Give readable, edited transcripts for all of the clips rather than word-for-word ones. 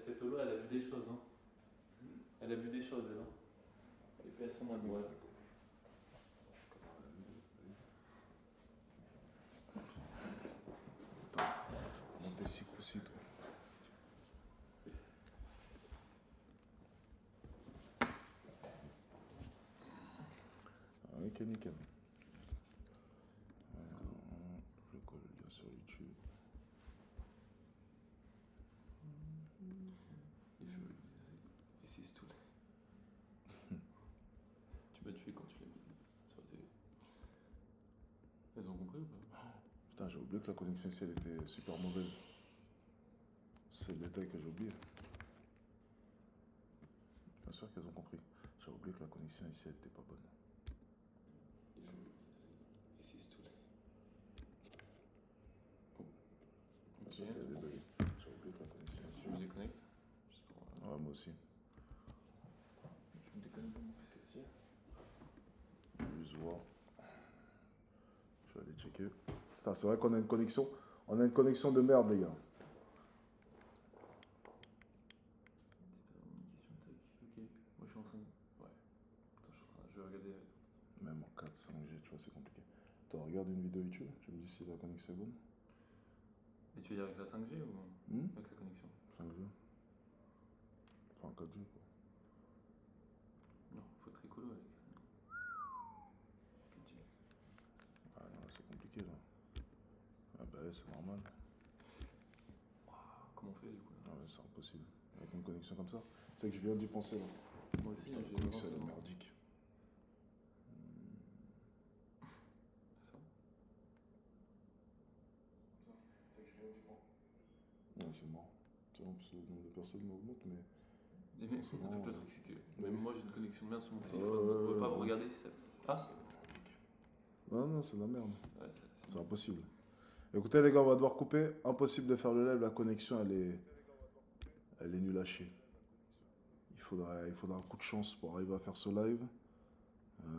cette holo, elle a vu des choses. Hein. Elle a vu des choses, elle. Hein. Et puis elles sont dans le bois. Montez 6 coups 6, toi. Ok, nickel. Je colle le lien sur YouTube. This is too late. Tu m'as tué quand tu l'as mis sur la télé. Elles ont compris ou pas? Putain, j'ai oublié que la connexion ici, elle était super mauvaise. C'est le détail que j'ai oublié. Bien sûr qu'elles ont compris. J'ai oublié que la connexion ici, elle était pas bonne. This is too late. Oh. Bien sûr qu'il y a des bugs. J'ai oublié que la connexion ici. Je me déconnecte. Juste pour, Ouais, moi aussi. je me déconnecte de mon PC aussi. Je vais juste voir. Je vais aller checker. Putain, c'est vrai qu'on a une connexion. On a une connexion de merde, les gars. C'est pas vraiment une question de tac. Ok. Moi je suis en train de. Ouais. Attends, je vais regarder. Même en 4, 5G, tu vois, c'est compliqué. Toi, regarde une vidéo YouTube, tu me dis si la connexion est bonne. Mais tu veux dire avec la 5G ou avec la connexion? 5G. Enfin, 4G, quoi. Non, faut être écolo avec ça. 4G. Ah non, là, c'est compliqué, là. Ah bah, ouais, c'est normal. Wow, comment on fait du coup là? Ah ouais, c'est impossible. Avec une connexion comme ça. Tu sais que je viens d'y penser, là. Moi aussi, Putain, la j'ai connexion, elle est lancé. merdique. Ça Ouais, c'est mort. Tu vois, en plus, le nombre de personnes m'augmente, mais... mais c'est en bon, fait, le truc, c'est que mais même oui. moi j'ai une connexion de merde sur mon téléphone. On peut pas vous regarder si ça. Ah Non, non, c'est de la merde. Ouais, C'est impossible. Écoutez, les gars, on va devoir couper. Impossible de faire le live, la connexion, elle est nulle à chier. Il faudra un coup de chance pour arriver à faire ce live. Je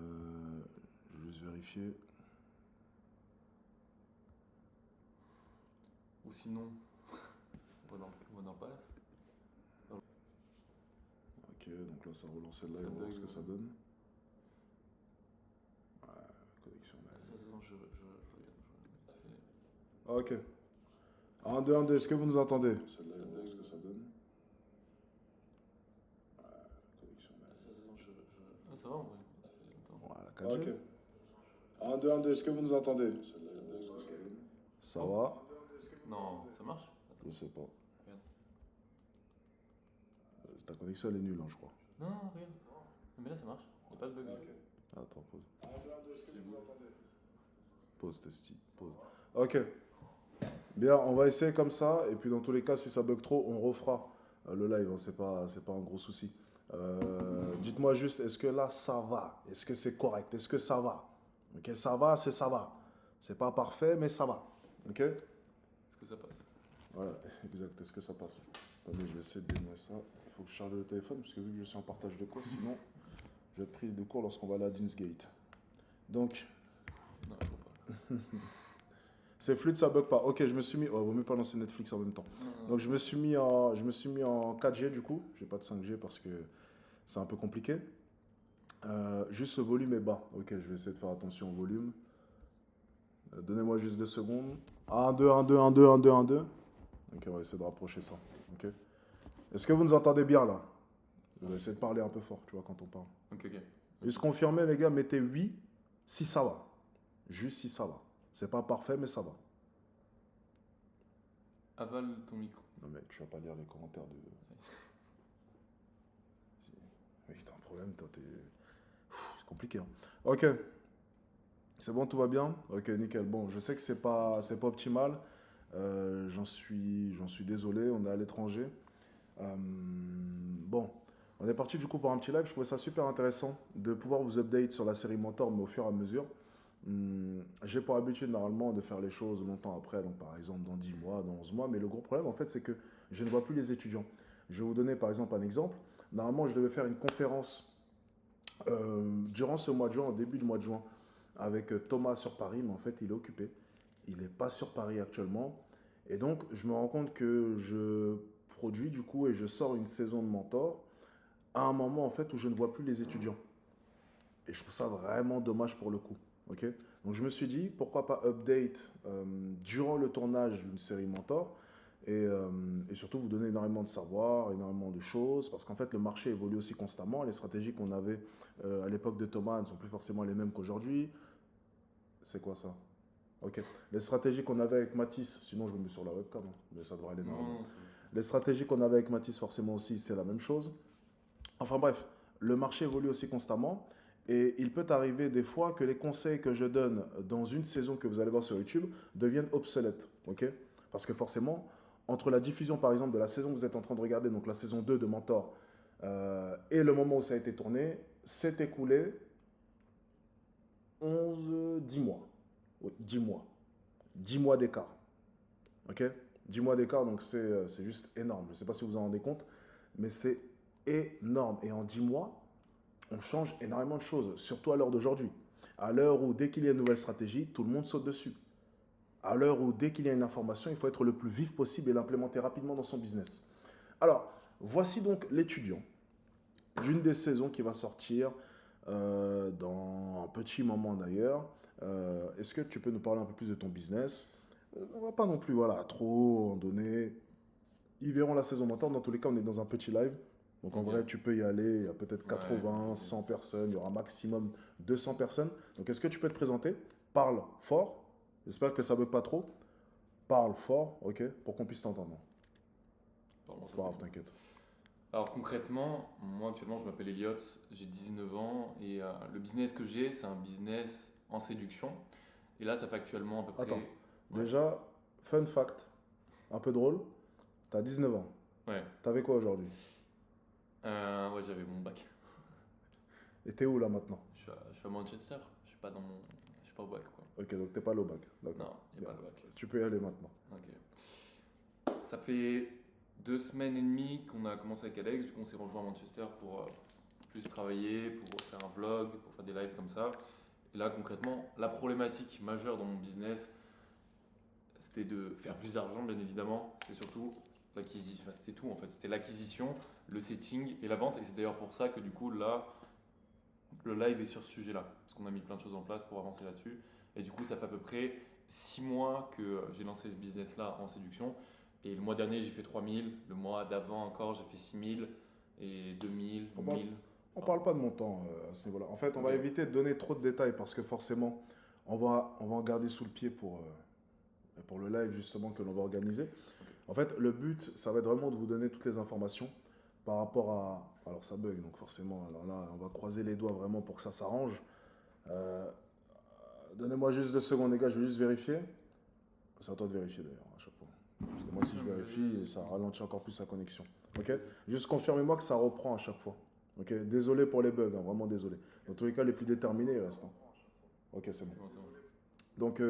vais juste vérifier. Ou sinon, on va dans Palace. Ok, donc là, ça a relancé le live, Ça on va voir bug, ce que ça ouais. donne. Ouais, connexion, là. Attends, je regarde. Ah, ok. 1, 2, 1, 2, est-ce que vous nous entendez? C'est le live, on va voir ce que ça donne. Ouais, connexion, là. Ah, ça va en vrai. Attends. Voilà, 4G. Ok. 1, 2, 1, 2, est-ce que vous nous entendez? C'est le live, on va voir ce que ça donne. Ça va? Non, ça marche? Attends, Je sais pas. regarde. Ta connexion, elle est nulle, hein, je crois. Non, non, regarde. Mais là ça marche. Y'a pas de bug. Attends, pause. C'est bon. Pause, Testi, pause. Ok. Bien, on va essayer comme ça, et puis dans tous les cas, si ça bug trop, on refera le live, hein, c'est pas un gros souci. Dites-moi juste, est-ce que là, ça va? Est-ce que c'est correct? Est-ce que ça va? Ok, ça va, c'est ça va. C'est pas parfait, mais ça va. Ok? Est-ce que ça passe? Voilà, exact, est-ce que ça passe? Attendez, je vais essayer de dénouer ça. Il faut que je charge le téléphone, parce que vu que je suis en partage de cours, sinon, je vais être pris de cours lorsqu'on va aller à Deansgate. Donc, Non, il faut pas. c'est fluide, ça bug pas. Ok, je me suis mis. Oh, vaut mieux pas lancer Netflix en même temps. Donc je me suis mis en 4G du coup. J'ai pas de 5G parce que c'est un peu compliqué. Juste ce volume est bas. Ok, je vais essayer de faire attention au volume. Donnez-moi juste 2 secondes. 1, 2, 1, 2, 1, 2, 1, 2, 1, 2. Ok, on va essayer de rapprocher ça. Ok. Est-ce que vous nous entendez bien là? Je vais essayer de parler un peu fort, tu vois, quand on parle. Ok. Juste confirmer, les gars, mettez oui si ça va. Juste si ça va. C'est pas parfait, mais ça va. Avale ton micro. Non mais tu vas pas lire les commentaires de... Mec, t'as un problème, toi, t'es... C'est compliqué, hein. Ok. C'est bon, tout va bien? Ok, nickel. Bon, je sais que c'est pas optimal. J'en suis désolé, on est à l'étranger. Bon, on est parti du coup pour un petit live. Je trouvais ça super intéressant de pouvoir vous update sur la série Mentor, mais au fur et à mesure. J'ai pour habitude normalement de faire les choses longtemps après, donc par exemple dans 10 mois, dans 11 mois, mais le gros problème en fait c'est que je ne vois plus les étudiants. Je vais vous donner par exemple un exemple. Normalement je devais faire une conférence durant ce mois de juin, au début du mois de juin, avec Thomas sur Paris, mais en fait il est occupé. Il n'est pas sur Paris actuellement. Et donc je me rends compte que je produit du coup et je sors une saison de mentor à un moment en fait où je ne vois plus les étudiants. Et je trouve ça vraiment dommage pour le coup. Ok. Donc je me suis dit, pourquoi pas update durant le tournage d'une série mentor et surtout vous donner énormément de savoir, énormément de choses, parce qu'en fait le marché évolue aussi constamment. Les stratégies qu'on avait à l'époque de Thomas ne sont plus forcément les mêmes qu'aujourd'hui. C'est quoi ça? Ok. Les stratégies qu'on avait avec Matisse, sinon je me mets sur la webcam, hein, mais ça devrait aller normalement. Non, Les stratégies qu'on avait avec Matisse, forcément aussi, c'est la même chose. Enfin bref, le marché évolue aussi constamment et il peut arriver des fois que les conseils que je donne dans une saison que vous allez voir sur YouTube deviennent obsolètes. Ok. Parce que forcément, entre la diffusion par exemple de la saison que vous êtes en train de regarder, donc la saison 2 de Mentor, et le moment où ça a été tourné, s'est écoulé 10 mois. Oui, 10 mois. 10 mois d'écart. Ok. 10 mois d'écart, donc c'est juste énorme. Je ne sais pas si vous vous en rendez compte, mais c'est énorme. Et en 10 mois, on change énormément de choses, surtout à l'heure d'aujourd'hui. À l'heure où dès qu'il y a une nouvelle stratégie, tout le monde saute dessus. À l'heure où dès qu'il y a une information, il faut être le plus vif possible et l'implémenter rapidement dans son business. Alors, voici donc l'étudiant d'une des saisons qui va sortir dans un petit moment d'ailleurs. Est-ce que tu peux nous parler un peu plus de ton business? On va pas non plus, voilà, trop en donner. Ils verront la saison mentor. Dans tous les cas, on est dans un petit live. Donc en Ok. vrai, tu peux y aller. Il y a peut-être Ouais, 80, ok. 100 personnes. Il y aura maximum 200 personnes. Donc est-ce que tu peux te présenter? Parle fort. J'espère que ça ne bug pas trop. Parle fort, ok, pour qu'on puisse t'entendre. Pardon, C'est ça pas fait grave, du bruit. t'inquiète. Alors concrètement, moi actuellement je m'appelle Elliot, j'ai 19 ans et le business que j'ai c'est un business en séduction. Et là ça fait actuellement à peu Attends, près... Ouais, déjà, fun fact, un peu drôle. T'as 19 ans. ouais. T'avais quoi aujourd'hui? Ouais j'avais mon bac. Et t'es où là maintenant? Je suis à Manchester, je suis pas dans mon... Je suis pas au bac quoi. Ok, donc t'es pas au bac. D'accord. Non, il n'y a Bien. pas le bac. Tu peux y aller maintenant. Ok. Ça fait 2 semaines et demie qu'on a commencé avec Alex, du coup on s'est rejoint à Manchester pour plus travailler, pour faire un vlog, pour faire des lives comme ça. Et là concrètement, la problématique majeure dans mon business, c'était de faire plus d'argent, bien évidemment. C'était surtout l'acquisition, enfin, c'était tout en fait. C'était l'acquisition, le setting et la vente. Et c'est d'ailleurs pour ça que du coup, là, le live est sur ce sujet-là. Parce qu'on a mis plein de choses en place pour avancer là-dessus. Et du coup, ça fait à peu près 6 mois que j'ai lancé ce business-là en séduction. Et le mois dernier, j'ai fait 3000. Le mois d'avant encore, j'ai fait 6000 et 2000, On parle, 1000. on Enfin, parle pas de montant à ce niveau-là. En fait, on ok. va éviter de donner trop de détails parce que forcément, on va en garder sous le pied pour le live justement que l'on va organiser. En fait, le but, ça va être vraiment de vous donner toutes les informations par rapport à... Alors ça bug, donc forcément, alors là, on va croiser les doigts vraiment pour que ça s'arrange. Euh, Donnez-moi juste 2 secondes, les gars, je vais juste vérifier. C'est à toi de vérifier d'ailleurs, à chaque fois. Parce que moi, si je vérifie, ça ralentit encore plus sa connexion. Ok. Juste confirmez-moi que ça reprend à chaque fois. Ok. Désolé pour les bugs, hein, vraiment désolé. Dans tous les cas, les plus déterminés restent. Hein. Ok, c'est bon. C'est bon, c'est bon. Donc,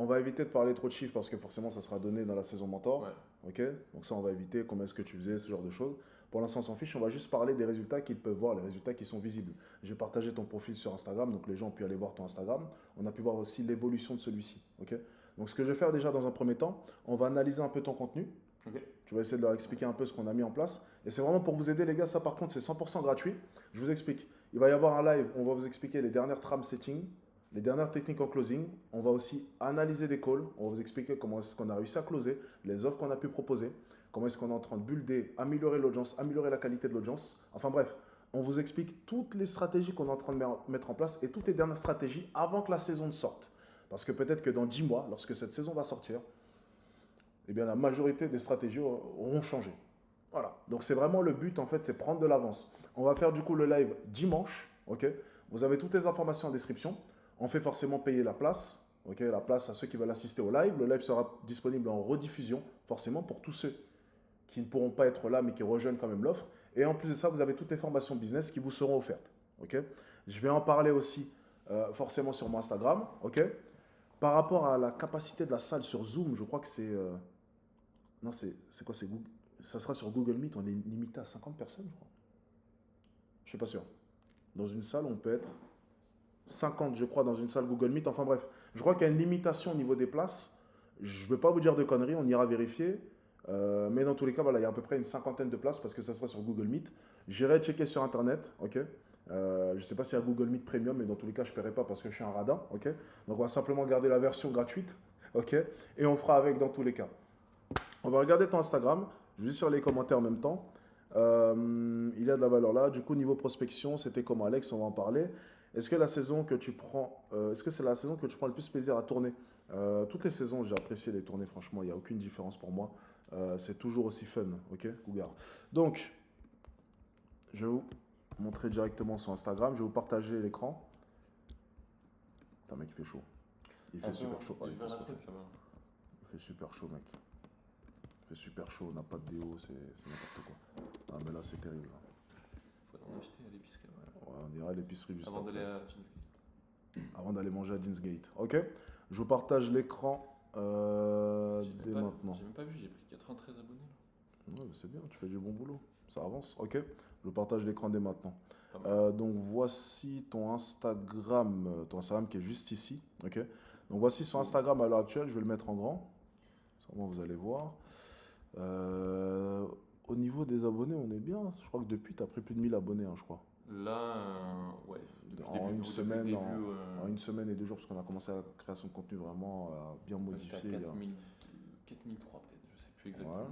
on va éviter de parler trop de chiffres parce que forcément, ça sera donné dans la saison mentor. Ouais. Ok. Donc ça, on va éviter. Combien est-ce que tu faisais, ce genre de choses. Pour l'instant, on s'en fiche. On va juste parler des résultats qu'ils peuvent voir, les résultats qui sont visibles. J'ai partagé ton profil sur Instagram, donc les gens ont pu aller voir ton Instagram. On a pu voir aussi l'évolution de celui-ci. Ok. Donc, ce que je vais faire déjà dans un premier temps, on va analyser un peu ton contenu. Ok. Tu vas essayer de leur expliquer un peu ce qu'on a mis en place. Et c'est vraiment pour vous aider, les gars. Ça, par contre, c'est 100% gratuit. Je vous explique. Il va y avoir un live où on va vous expliquer les dernières trames settings, les dernières techniques en closing. On va aussi analyser des calls. On va vous expliquer comment est-ce qu'on a réussi à closer, les offres qu'on a pu proposer, comment est-ce qu'on est en train de builder, améliorer l'audience, améliorer la qualité de l'audience. Enfin bref, on vous explique toutes les stratégies qu'on est en train de mettre en place et toutes les dernières stratégies avant que la saison ne sorte. Parce que peut-être que dans 10 mois, lorsque cette saison va sortir, eh bien, la majorité des stratégies auront changé. Voilà. Donc, c'est vraiment le but, en fait, c'est prendre de l'avance. On va faire du coup le live dimanche. Ok. Vous avez toutes les informations en description. On fait forcément payer la place. Ok. La place à ceux qui veulent assister au live. Le live sera disponible en rediffusion, forcément, pour tous ceux qui ne pourront pas être là, mais qui rejoignent quand même l'offre. Et en plus de ça, vous avez toutes les formations business qui vous seront offertes. Ok. Je vais en parler aussi forcément sur mon Instagram. Ok. Par rapport à la capacité de la salle sur Zoom, je crois que c'est... non, c'est quoi? C'est Google. Ça sera sur Google Meet. On est limité à 50 personnes, je crois. Je suis pas sûr. Dans une salle, on peut être 50, je crois, dans une salle Google Meet. Enfin bref, je crois qu'il y a une limitation au niveau des places. Je ne veux pas vous dire de conneries, on ira vérifier. Mais dans tous les cas, voilà, il y a à peu près une cinquantaine de places parce que ça sera sur Google Meet. J'irai checker sur Internet, ok? Je ne sais pas s'il y a Google Meet Premium, mais dans tous les cas, je ne paierai pas parce que je suis un radin, ok? Donc, on va simplement garder la version gratuite, ok? Et on fera avec dans tous les cas. On va regarder ton Instagram. Je vais sur les commentaires en même temps. Il y a de la valeur là. Du coup, niveau prospection, c'était comment, Alex? On va en parler. Est-ce que la saison que tu prends, est-ce que c'est la saison que tu prends le plus plaisir à tourner? Toutes les saisons, j'ai apprécié les tournées. Franchement, il n'y a aucune différence pour moi. C'est toujours aussi fun, ok, Cougar. Donc, je vais vous montrer directement sur Instagram. Je vais vous partager l'écran. Putain, mec, il fait chaud. Il fait super chaud. Il fait super chaud, mec. Il fait super chaud. On n'a pas de déo, c'est n'importe quoi. Ah, mais là, c'est terrible. Faut en acheter à l'épicerie. Ouais, on dirait à l'épicerie juste avant après. d'aller à Jeansgate. Avant d'aller manger à Dinsgate. Ok. Je vous partage l'écran dès maintenant. J'ai même pas vu, j'ai pris 93 abonnés là. Ouais, c'est bien, tu fais du bon boulot. Ça avance. Ok. Je vous partage l'écran dès maintenant. Pas mal. Donc voici ton Instagram qui est juste ici. Ok. Donc voici son Instagram à l'heure actuelle. Je vais le mettre en grand. Sûrement vous allez voir. Au niveau des abonnés, on est bien. Je crois que depuis, tu as pris plus de 1000 abonnés, hein, je crois. Là, ouais, depuis En le début, une semaine, depuis le en une semaine et 2 jours, parce qu'on a commencé la création de contenu vraiment bien j'étais à modifié. 4003 peut-être, je sais plus exactement.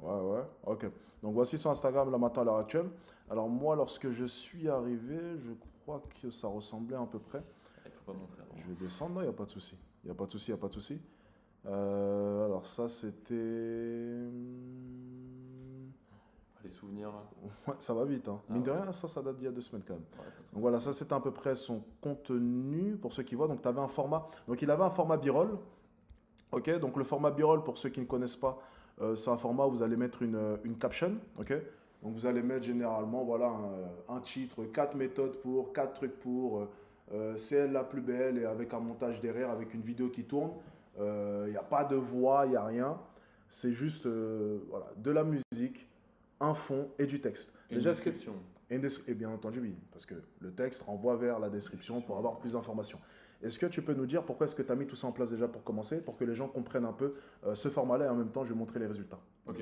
Ouais. Ouais, ok. Donc voici son Instagram là maintenant à l'heure actuelle. Alors moi, lorsque je suis arrivé, je crois que ça ressemblait à peu près. Il faut pas montrer avant. Je vais descendre, là, il n'y a pas de souci. Il n'y a pas de souci, il n'y a pas de souci. Alors ça, c'était... Les souvenirs là. Ouais, ça va vite, hein. Ah Mine de ouais. rien, ça date d'il y a 2 semaines quand même. Ouais, Donc voilà, ça c'était à peu près son contenu pour ceux qui voient. Donc tu avais un format. Donc il avait un format B-roll. Ok, donc le format B-roll, pour ceux qui ne connaissent pas, c'est un format où vous allez mettre une caption. Ok, donc vous allez mettre généralement voilà, un titre, 4 méthodes pour, 4 trucs pour, c'est elle la plus belle et avec un montage derrière, avec une vidéo qui tourne. Il n'y a pas de voix, il n'y a rien. C'est juste voilà, de la musique, un fond et du texte. Une description. Et bien entendu, oui, parce que le texte renvoie vers la description pour avoir plus d'informations. Est-ce que tu peux nous dire pourquoi est-ce que tu as mis tout ça en place déjà pour commencer, pour que les gens comprennent un peu ce format-là et en même temps, je vais montrer les résultats. Ok.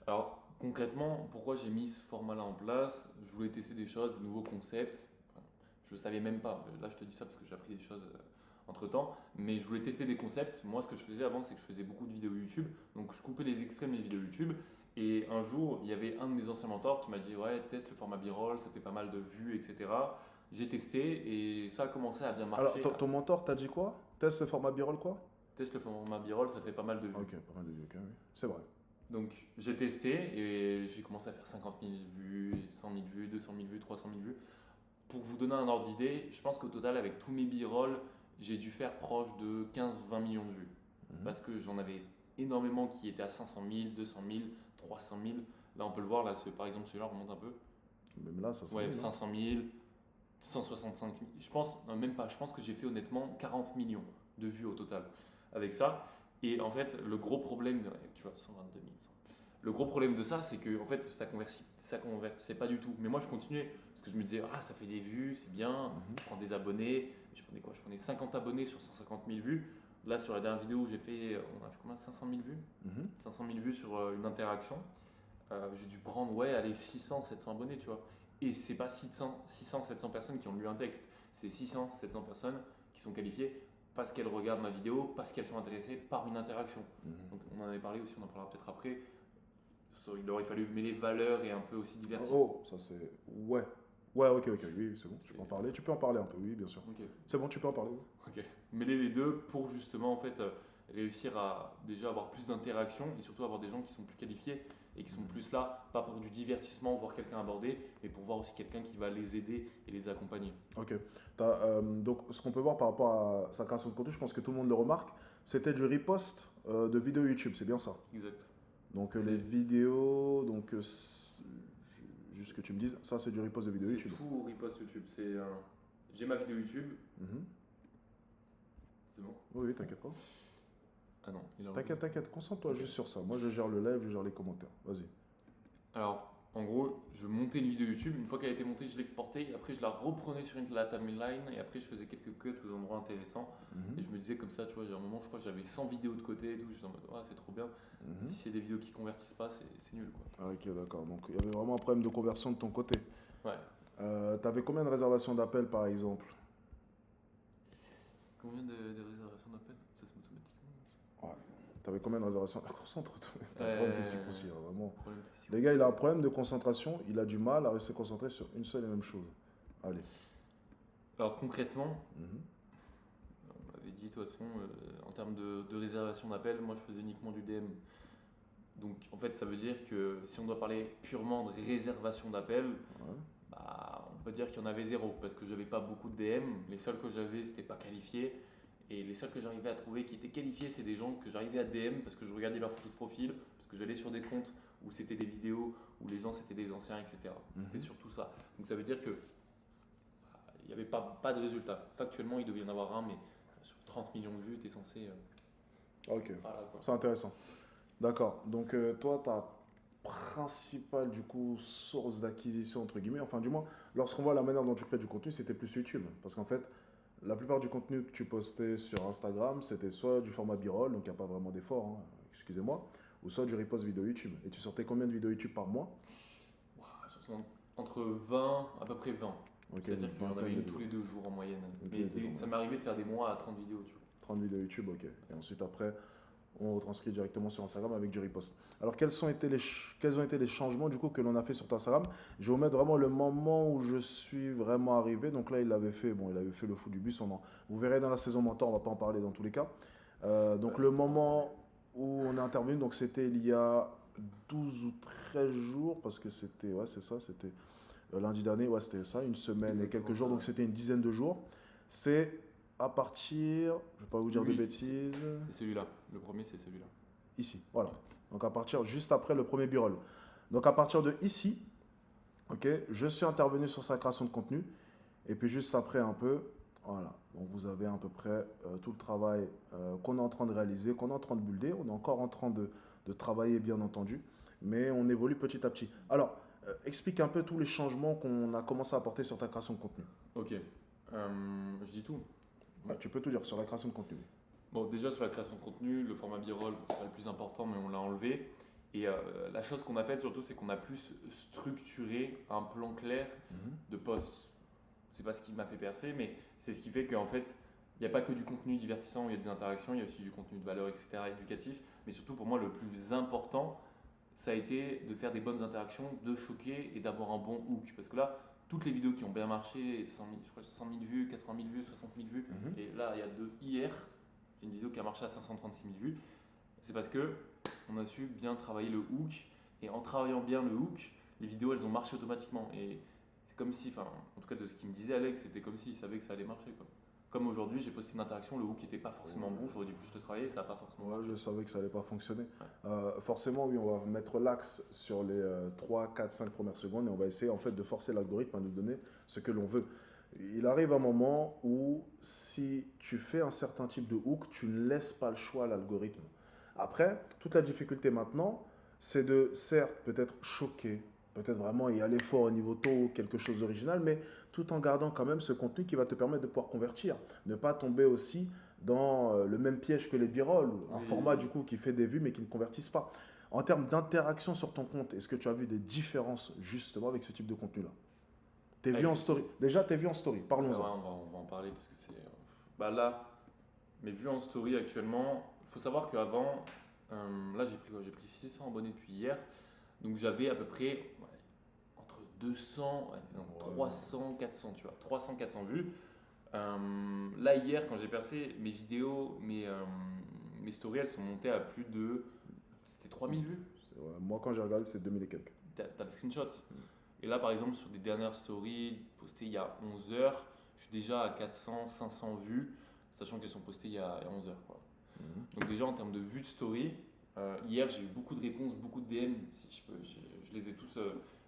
Alors, concrètement, pourquoi j'ai mis ce format-là en place? Je voulais tester des choses, des nouveaux concepts. Enfin, je ne savais même pas. Là, je te dis ça parce que j'ai appris des choses entre-temps. Mais je voulais tester des concepts. Moi, ce que je faisais avant, c'est que je faisais beaucoup de vidéos YouTube. Donc, je coupais les extraits de mes vidéos YouTube. Et un jour, il y avait un de mes anciens mentors qui m'a dit « Ouais, teste le format B-roll, ça fait pas mal de vues, etc. » J'ai testé et ça a commencé à bien marcher. Alors, ton mentor t'a dit quoi? Teste le format B-roll quoi? Teste le format B-roll, ça fait pas mal de vues. Ok, pas mal de vues, ok, oui. C'est vrai. Donc j'ai testé et j'ai commencé à faire 50 000 vues, 100 000 vues, 200 000 vues, 300 000 vues. Pour vous donner un ordre d'idée, je pense qu'au total, avec tous mes b-roll, j'ai dû faire proche de 15-20 millions de vues. Parce que j'en avais énormément qui étaient à 500 000, 200 000, 300 000. Là, on peut le voir, là, par exemple, celui-là remonte un peu. Même là, ça se Ouais, 500 000, 165 000. Je pense, non, même pas, je pense que j'ai fait honnêtement 40 millions de vues au total avec ça. Et en fait, le gros problème, tu vois, 122 000. Le gros problème de ça, c'est que en fait, ça convertissait pas du tout. Mais moi, je continuais parce que je me disais, ah, ça fait des vues, c'est bien, je prends des abonnés. Je prenais quoi? Je prenais 50 abonnés sur 150 000 vues. Là, sur la dernière vidéo où j'ai fait, on a fait combien? 500 000 vues 500 000 vues sur une interaction. J'ai dû prendre, ouais, allez, 600, 700 abonnés, tu vois. Et c'est pas 600, 700 personnes qui ont lu un texte. C'est 600, 700 personnes qui sont qualifiées parce qu'elles regardent ma vidéo, parce qu'elles sont intéressées par une interaction. Donc, on en avait parlé aussi, on en parlera peut-être après. Il aurait fallu mêler valeur et un peu aussi divertissement. Oh, ça c'est... Ouais. Ouais, ok, oui, c'est bon, tu peux en parler. Tu peux en parler un peu, oui, bien sûr. Okay. C'est bon, tu peux en parler. Ok. Mêler les deux pour justement en fait réussir à déjà avoir plus d'interactions et surtout avoir des gens qui sont plus qualifiés et qui sont plus là, pas pour du divertissement, voir quelqu'un aborder, mais pour voir aussi quelqu'un qui va les aider et les accompagner. Ok. Donc, ce qu'on peut voir par rapport à sa création de contenu, je pense que tout le monde le remarque, c'était du repost de vidéos YouTube, c'est bien ça? Exact. Donc, les vidéos, donc, juste que tu me dises, ça c'est du repost de vidéos YouTube. C'est tout repost YouTube. J'ai ma vidéo YouTube. C'est bon? Oui, t'inquiète pas. Ah non, T'inquiète, concentre-toi juste sur ça. Moi, je gère le live, je gère les commentaires. Vas-y. Alors, En gros, je montais une vidéo YouTube, une fois qu'elle était montée, je l'exportais, et après je la reprenais sur la timeline, et après je faisais quelques cuts aux endroits intéressants. Et je me disais comme ça, tu vois, il y a un moment, je crois que j'avais 100 vidéos de côté et tout, je disais en mode, ah, c'est trop bien. Si c'est des vidéos qui convertissent pas, c'est nul, quoi. Ah, ok, d'accord. Donc il y avait vraiment un problème de conversion de ton côté. Ouais. T'avais combien de réservations d'appels par exemple? Combien de réservations d'appels? Ça se met automatiquement. Ouais. T'avais combien de réservations? Concentre-toi. T'as un problème de aussi, hein, vraiment. Problème de Les gars, il a un problème de concentration. Il a du mal à rester concentré sur une seule et même chose. Allez. Alors concrètement, on m'avait dit de toute façon, en termes de réservation d'appels, moi je faisais uniquement du DM. Donc en fait, ça veut dire que si on doit parler purement de réservation d'appels, Ouais. bah, on peut dire qu'il y en avait zéro parce que j'avais pas beaucoup de DM. Les seuls que j'avais, c'était pas qualifiés. Et les seuls que j'arrivais à trouver qui étaient qualifiés, c'est des gens que j'arrivais à DM parce que je regardais leurs photos de profil, parce que j'allais sur des comptes où c'était des vidéos, où les gens c'était des anciens, etc. C'était surtout ça. Donc ça veut dire que il n'y avait pas de résultat. Factuellement, il devait y en avoir un, mais sur 30 millions de vues, tu es censé. Ok, Voilà, quoi. c'est intéressant. D'accord. Donc toi, ta principale du coup source d'acquisition entre guillemets, enfin du moins, lorsqu'on voit la manière dont tu crées du contenu, c'était plus YouTube. Parce qu'en fait, la plupart du contenu que tu postais sur Instagram, c'était soit du format B-roll, donc il n'y a pas vraiment d'effort, hein, excusez-moi, ou soit du repost vidéo YouTube. Et tu sortais combien de vidéos YouTube par mois? Ouah, entre 20, à peu près 20. Ok, C'est-à-dire une qu'il y en vingtaine avait de une tous les 2 jours en moyenne. Ok, Mais deux jours, ça ouais. m'est arrivé de faire des mois à 30 vidéos, tu vois. 30 vidéos YouTube, ok. Et ensuite après, on retranscrit directement sur Instagram avec du repost. Alors quels ont été les changements du coup que l'on a fait sur ton Instagram? Je vais vous mettre vraiment le moment où je suis vraiment arrivé. Donc là, il avait fait le fou du bus. Vous verrez dans la saison mentor, on va pas en parler dans tous les cas. Donc le moment où on est intervenu, donc c'était il y a 12 ou 13 jours, parce que c'était, ouais, c'est ça, c'était lundi dernier, ouais, c'était ça, une semaine et Exactement quelques jours, ça, donc ouais. c'était une dizaine de jours. C'est à partir, je vais pas vous dire de Oui, bêtises, C'est celui-là. Le premier, c'est celui-là. ici, voilà. Donc à partir, juste après le premier b-roll. Donc à partir de ici, ok, je suis intervenu sur sa création de contenu, et puis juste après un peu, voilà. Donc vous avez à peu près tout le travail qu'on est en train de réaliser, qu'on est en train de builder, on est encore en train de travailler bien entendu, mais on évolue petit à petit. Alors, explique un peu tous les changements qu'on a commencé à apporter sur ta création de contenu. Ok. Je dis tout. Ouais, tu peux tout dire sur la création de contenu. Bon, déjà sur la création de contenu, le format B-roll, c'est pas le plus important, mais on l'a enlevé. Et la chose qu'on a faite surtout, c'est qu'on a plus structuré un plan clair de posts. C'est pas ce qui m'a fait percer, mais c'est ce qui fait qu'en fait, il n'y a pas que du contenu divertissant où il y a des interactions, il y a aussi du contenu de valeur, etc., éducatif. Mais surtout, pour moi, le plus important, ça a été de faire des bonnes interactions, de choquer et d'avoir un bon hook. Parce que là, toutes les vidéos qui ont bien marché, 100 000, je crois 100 000 vues, 80 000 vues, 60 000 vues, et là, il y a hier, j'ai une vidéo qui a marché à 536 000 vues, c'est parce que on a su bien travailler le hook, et en travaillant bien le hook, les vidéos, elles ont marché automatiquement. Et c'est comme si, enfin, en tout cas de ce qu'il me disait Alex, c'était comme s'il savait que ça allait marcher, quoi. Comme aujourd'hui, j'ai posté une interaction, le hook n'était pas forcément bon, j'aurais dû plus le travailler, ça n'a pas forcément Ouais, marché. je savais que ça allait pas fonctionner. Ouais. Forcément, oui, on va mettre l'axe sur les 3, 4, 5 premières secondes et on va essayer en fait de forcer l'algorithme à nous donner ce que l'on veut. Il arrive un moment où si tu fais un certain type de hook, tu ne laisses pas le choix à l'algorithme. Après, toute la difficulté maintenant, c'est de certes peut-être choquer, peut-être vraiment y aller fort au niveau taux, quelque chose d'original, mais tout en gardant quand même ce contenu qui va te permettre de pouvoir convertir. Ne pas tomber aussi dans le même piège que les b-roll, un Oui. format du coup qui fait des vues mais qui ne convertissent pas. En termes d'interaction sur ton compte, est-ce que tu as vu des différences justement avec ce type de contenu-là? Tes vues en story. Déjà, tes vues en story, Ouais, parlons-en. on va en parler parce que c'est. Bah là, mes vues en story actuellement, il faut savoir qu'avant, là j'ai pris quoi? J'ai pris 600 abonnés depuis hier. Donc j'avais à peu près entre 200, non, Ouais. 300, 400, tu vois. 300, 400 vues. Là hier, quand j'ai percé, mes vidéos, mes stories, elles sont montées à plus de. C'était 3000 vues. Ouais, moi, quand j'ai regardé, c'est 2000 et quelques. T'as le screenshot. Et là, par exemple, sur des dernières stories postées il y a 11 heures, je suis déjà à 400, 500 vues, sachant qu'elles sont postées il y a 11 heures, quoi. Donc déjà, en termes de vues de story, hier, j'ai eu beaucoup de réponses, beaucoup de DM. Si je peux, je les ai tous,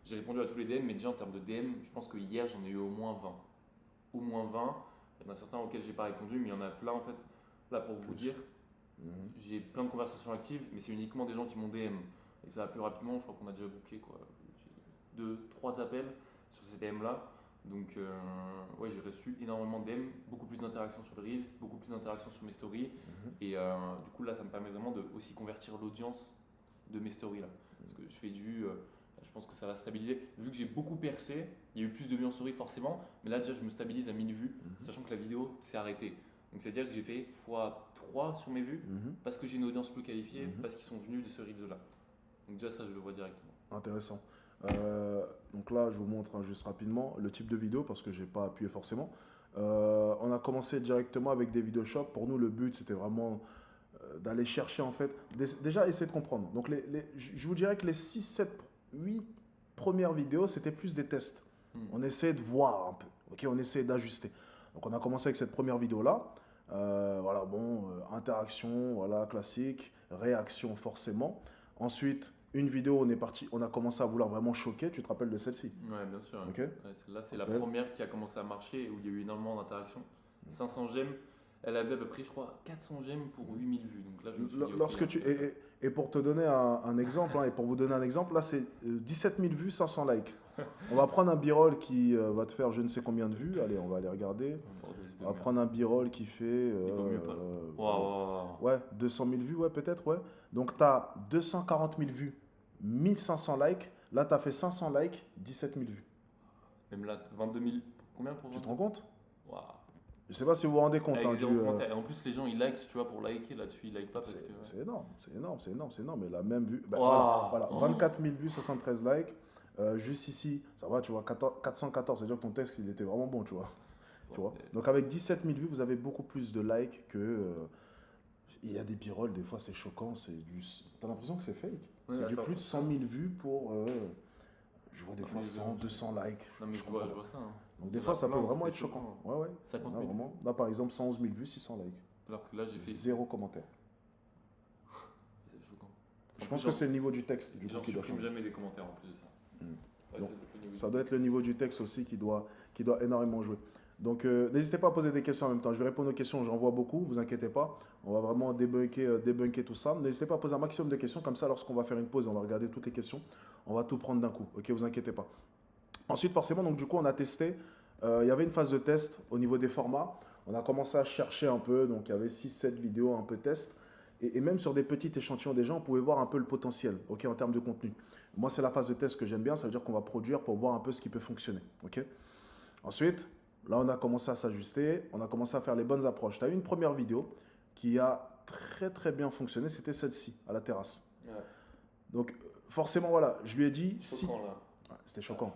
j'ai répondu à tous les DM, mais déjà en termes de DM, je pense que hier, j'en ai eu au moins 20. Au moins 20. Il y en a certains auxquels j'ai pas répondu, mais il y en a plein, en fait. Là, pour vous dire, j'ai plein de conversations actives, mais c'est uniquement des gens qui m'ont DM. Et ça va plus rapidement, je crois qu'on a déjà booké, quoi. 3 appels sur ces DM-là. Donc, ouais, j'ai reçu énormément de DM, beaucoup plus d'interactions sur le Reels, beaucoup plus d'interactions sur mes stories. Et du coup, là, ça me permet vraiment de aussi convertir l'audience de mes stories là. Parce que je fais je pense que ça va stabiliser. Vu que j'ai beaucoup percé, il y a eu plus de vues en story forcément, mais là déjà je me stabilise à 1000 vues, sachant que la vidéo s'est arrêtée. Donc c'est-à-dire que j'ai fait x3 sur mes vues, parce que j'ai une audience plus qualifiée, parce qu'ils sont venus de ce Reels là. Donc déjà ça je le vois directement. Intéressant. Donc là je vous montre juste rapidement le type de vidéo parce que j'ai pas appuyé forcément. On a commencé directement avec des vidéos shop. Pour nous le but c'était vraiment d'aller chercher en fait, déjà essayer de comprendre. Donc je vous dirais que les 6, 7, 8 premières vidéos, c'était plus des tests. On essayait de voir un peu, ok, on essayait d'ajuster. Donc on a commencé avec cette première vidéo-là. Voilà, bon, interaction, voilà, classique, réaction forcément. Ensuite, une vidéo, on est parti, on a commencé à vouloir vraiment choquer. Tu te rappelles de celle-ci? Ouais, bien sûr. Okay. Ouais, celle-là, c'est la première qui a commencé à marcher, où il y a eu énormément d'interactions. 500 j'aime. Elle avait à peu près, je crois, 400 j'aime pour 8000 vues. Donc là, je me suis dit, lorsque et pour te donner un exemple, et pour vous donner un exemple, là, c'est 17 000 vues, 500 likes. On va prendre un b-roll qui va te faire je ne sais combien de vues. Allez, on va aller regarder. On va prendre un b-roll qui fait ouais, 200 000 vues, ouais, peut-être, ouais. Donc, tu as 240 000 vues, 1500 likes. Là, tu as fait 500 likes, 17 000 vues. Même là, 22 000. Combien pour 22 000? Tu te rends compte? Wow. Je sais pas si vous vous rendez compte. Avec et en plus, les gens ils like, tu vois, pour liker là-dessus, ils like pas parce que. C'est énorme, c'est énorme, c'est énorme, c'est énorme. Mais la même vue. Wow. Voilà, 24 000 vues, 73 likes. Juste ici, ça va, tu vois, 414. C'est-à-dire que ton texte il était vraiment bon, tu vois. Tu vois. Donc avec 17 000 vues, vous avez beaucoup plus de likes que. Il y a des b-rolls, des fois c'est choquant, t'as l'impression que c'est fake. Ouais, c'est du plus de 100 000 vues pour. Je vois des fois 100, 200 likes. Non, mais je vois ça. Hein. Donc des fois, ça peut vraiment être choquant. Ouais, ouais. 50 000. Vraiment. Là, par exemple, 111 000 vues, 600 likes. Alors que là, j'ai fait. 0 commentaire. C'est choquant. Je pense que c'est le niveau du texte. J'en supprime jamais des commentaires en plus de ça. Ouais, donc, ça doit être le niveau du texte aussi qui doit énormément jouer. Donc, n'hésitez pas à poser des questions en même temps. Je vais répondre aux questions, j'en vois beaucoup, ne vous inquiétez pas. On va vraiment débunker tout ça. N'hésitez pas à poser un maximum de questions, comme ça, lorsqu'on va faire une pause, on va regarder toutes les questions. On va tout prendre d'un coup, ok, vous inquiétez pas. Ensuite, forcément, donc du coup, on a testé. Il y avait une phase de test au niveau des formats. On a commencé à chercher un peu, donc il y avait 6-7 vidéos un peu test. Et même sur des petits échantillons déjà, on pouvait voir un peu le potentiel, ok, en termes de contenu. Moi, c'est la phase de test que j'aime bien, ça veut dire qu'on va produire pour voir un peu ce qui peut fonctionner, ok. Ensuite, là, on a commencé à s'ajuster, on a commencé à faire les bonnes approches. Tu as eu une première vidéo qui a très très bien fonctionné, c'était celle-ci, à la terrasse. Ouais. Donc, forcément, voilà, je lui ai dit... Choquant, là. Ouais, c'était choquant.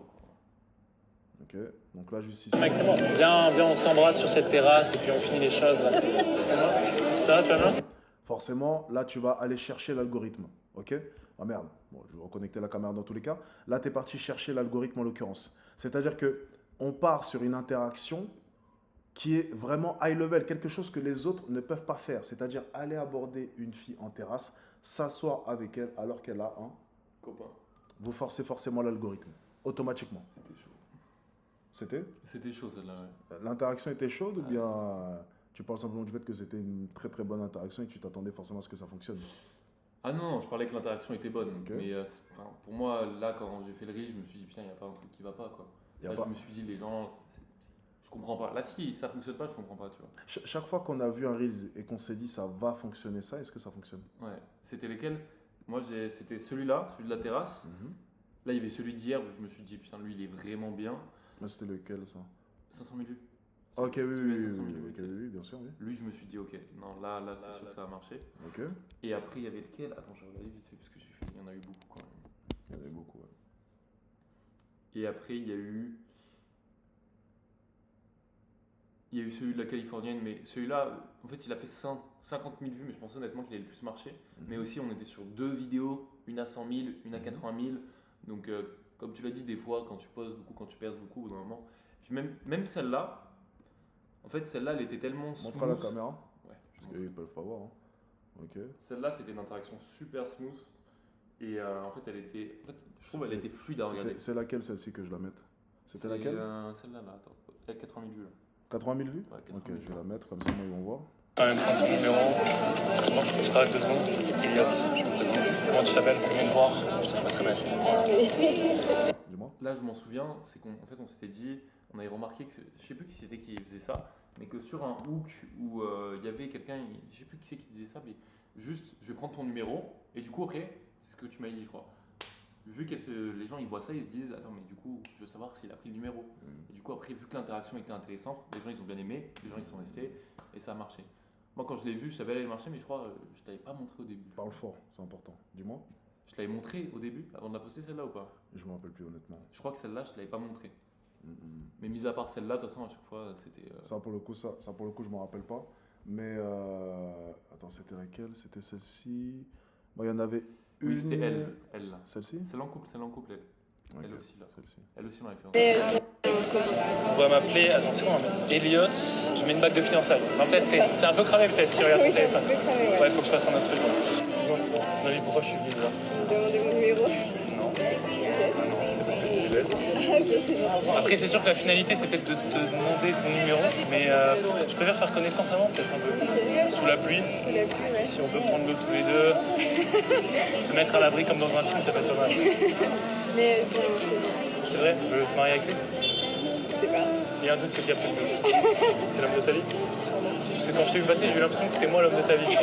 Ok, donc là, juste ici... Maximum, viens, on s'embrasse sur cette terrasse et puis on finit les choses. Là. Ça va, tu vas bien? Forcément, là, tu vas aller chercher l'algorithme, ok. Ah merde, bon, je vais reconnecter la caméra dans tous les cas. Là, tu es parti chercher l'algorithme en l'occurrence. C'est-à-dire que on part sur une interaction qui est vraiment high level, quelque chose que les autres ne peuvent pas faire. C'est-à-dire aller aborder une fille en terrasse, s'asseoir avec elle alors qu'elle a un copain. Vous forcez forcément l'algorithme, automatiquement. C'était chaud. C'était? C'était chaud celle-là, ouais. L'interaction était chaude ou bien tu parles simplement du fait que c'était une très très bonne interaction et que tu t'attendais forcément à ce que ça fonctionne? Ah non, je parlais que l'interaction était bonne. Okay. Mais pour moi, là, quand j'ai fait le Reels, je me suis dit, putain, il n'y a pas un truc qui va pas, quoi. Là, je me suis dit, les gens, je comprends pas. Là, si ça fonctionne pas, je comprends pas, tu vois. Chaque fois qu'on a vu un Reels et qu'on s'est dit, ça va fonctionner ça, est-ce que ça fonctionne? Ouais. C'était lesquels? Moi, c'était celui-là, celui de la terrasse. Là, il y avait celui d'hier où je me suis dit, putain, lui, il est vraiment bien. Là, c'était lequel, ça? 500 000 vues. Ok, oui, bien sûr, oui. Lui, je me suis dit, ok, non, là c'est sûr que ça a marché. Ok. Et après, il y avait lequel? Attends, je vais regarder vite fait parce que il y en a eu beaucoup quand même. Il y en a eu beaucoup, ouais. Et après, il y a eu celui de la Californienne, mais celui-là, en fait, il a fait 50 000 vues, mais je pensais honnêtement qu'il allait le plus marcher. Mais aussi, on était sur 2 vidéos, une à 100 000, une à 80 000. Donc, comme tu l'as dit, des fois, quand tu poses beaucoup, quand tu perces beaucoup, au bout d'un moment. Puis même celle-là, en fait, celle-là, elle était tellement smooth. Montre à la caméra. Ouais. Parce qu'ils peuvent pas voir. Hein. Ok. Celle-là, c'était une interaction super smooth. Et en fait, je trouve qu'elle était fluide à regarder. C'est laquelle, celle-ci, que je la mette? C'était laquelle? Celle-là, là, attends. Il y a 80 000 vues. Là. 80 000 vues? Ouais, 80 000 ok, je vais la mettre, comme ça, ils vont voir. Quand même, prends ton numéro. Excuse-moi, je t'arrête 2 secondes. Elliot, je me présente. Comment tu t'appelles? Viens me voir. Je te souhaite très belle. Dis-moi. Là, je m'en souviens, c'est qu'en fait, on s'était dit, on avait remarqué que, je sais plus qui c'était qui faisait ça, mais que sur un hook où il y avait quelqu'un, je sais plus qui c'est qui disait ça, mais juste, je vais prendre ton numéro, et du coup, après, c'est ce que tu m'as dit, je crois. Vu que les gens ils voient ça, ils se disent attends, mais du coup, je veux savoir s'il a pris le numéro. Et du coup, après, vu que l'interaction était intéressante, les gens ils ont bien aimé, les gens ils sont restés, et ça a marché. Moi, quand je l'ai vu, je savais aller marcher, mais je crois je t'avais pas montré au début. Parle fort, c'est important. Dis-moi. Je te l'avais montré au début, avant de la poster celle-là ou pas? Je me rappelle plus honnêtement. Je crois que celle-là, je te l'avais pas montré. Mm, mm. Mais mis à part celle-là, de toute façon, à chaque fois, c'était. Ça pour le coup, je me rappelle pas. Mais attends, c'était laquelle? C'était celle-ci. Moi, il y en avait une. Oui, c'était elle là. Celle-ci? Celle en couple, elle. Ok, Elle aussi là. Celle-ci. Elle aussi, on l'avait fait. On va m'appeler, attention, Elliot, je mets une bague de fiançailles. Non, peut-être c'est un peu cramé, peut-être, si tu regardes ton téléphone. Ouais, il faut que je fasse un autre truc. Bon, à ton avis, pourquoi je suis venu là? Demandez mon numéro. Non. C'était parce que tu es belle. Après, c'est sûr que la finalité, c'est peut-être de te demander ton numéro, mais je préfère faire connaissance avant, peut-être un peu. Sous la pluie. Si on peut prendre l'eau tous les deux, se mettre à l'abri comme dans un film, ça peut être pas mal. Mais C'est vrai, je veux te marier avec lui. c'est pas. S'il y a un doute, c'est qu'il n'y a plus de doute. C'est l'homme de ta vie. Parce que quand je t'ai vu passer, j'ai eu l'impression que c'était moi l'homme de ta vie.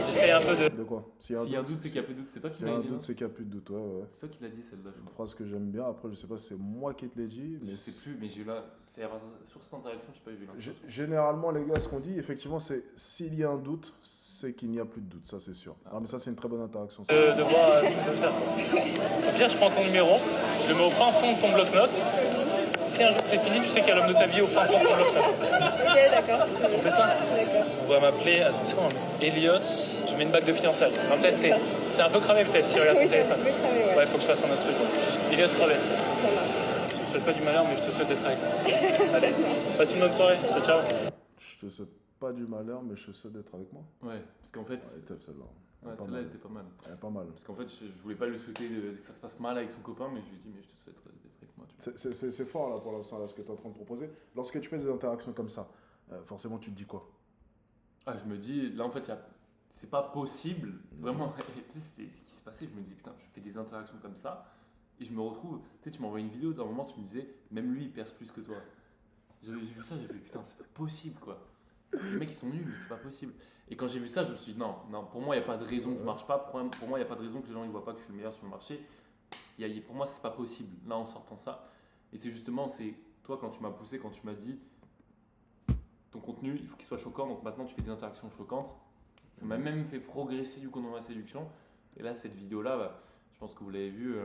J'essaye un peu de. De quoi? S'il y a un doute, c'est qu'il n'y a plus de doute. C'est toi qui S'il y a m'as un dit. doute, c'est qu'il n'y a plus de doute. Ouais. C'est toi qui l'as dit celle-là, je C'est une crois. phrase que j'aime bien. Après, je sais pas si c'est moi qui te l'ai dit. Mais Je sais plus, mais j'ai eu là. Sur cette interaction, je sais pas, j'ai eu l'impression. Généralement, les gars, ce qu'on dit, effectivement, c'est s'il y a un doute, c'est qu'il n'y a plus de doute. Ça, c'est sûr. Non, mais ça, c'est une très bonne interaction. Ça. De voir ce qu'on peut faire. Au pire, je prends ton numéro, je le mets au fin fond de ton bloc-notes. Si un jour c'est fini, tu sais qu'il y a l'homme de ta vie au fin fond de ton bloc-notes. Ok, d'accord. On fait ça? D'accord. On va m'appeler, attention, Elliot, je mets une bague de fiançailles. Non, peut-être c'est un peu cramé, peut-être, si tu regardes Oui, ton c'est un téléphone. petit peu cramé, ouais. Ouais, il faut que je fasse un autre truc. Elliot Kravets. Ça marche. Je te souhaite pas du malheur, mais je te souhaite d'être avec moi. Allez, passe une bonne soirée. Ciao, ciao. Je te souhaite pas du malheur, mais je te souhaite d'être avec moi. Ouais, parce qu'en fait. Elle est top, celle-là. Ouais, Pas celle-là, mal. elle était pas mal. Elle est pas mal. Parce qu'en fait, je voulais pas lui souhaiter que ça se passe mal avec son copain, mais je lui ai dit, mais je te souhaite d'être avec moi. Tu vois. C'est fort, là, pour l'instant, là, ce que tu es en train de proposer. Lorsque tu fais des interactions comme ça, forcément, tu te dis quoi? Ah, je me dis, là en fait, c'est pas possible. Vraiment, tu sais, c'est ce qui s'est passé. Je me dis, putain, je fais des interactions comme ça, et je me retrouve. Tu sais, tu m'envoies une vidéo, d'un moment, tu me disais, même lui, il perce plus que toi. J'ai vu ça, j'ai fait, putain, c'est pas possible, quoi. Les mecs, ils sont nuls, c'est pas possible. Et quand j'ai vu ça, je me suis dit, non, pour moi, il n'y a pas de raison que je marche pas. Pour moi, il n'y a pas de raison que les gens ne voient pas que je suis le meilleur sur le marché. Pour moi, c'est pas possible, là, en sortant ça. Et c'est justement, c'est toi, quand tu m'as poussé, quand tu m'as dit, ton contenu, il faut qu'il soit choquant, donc maintenant, tu fais des interactions choquantes. Ça m'a même fait progresser, du coup, dans ma séduction. Et là, cette vidéo-là, bah, je pense que vous l'avez vu,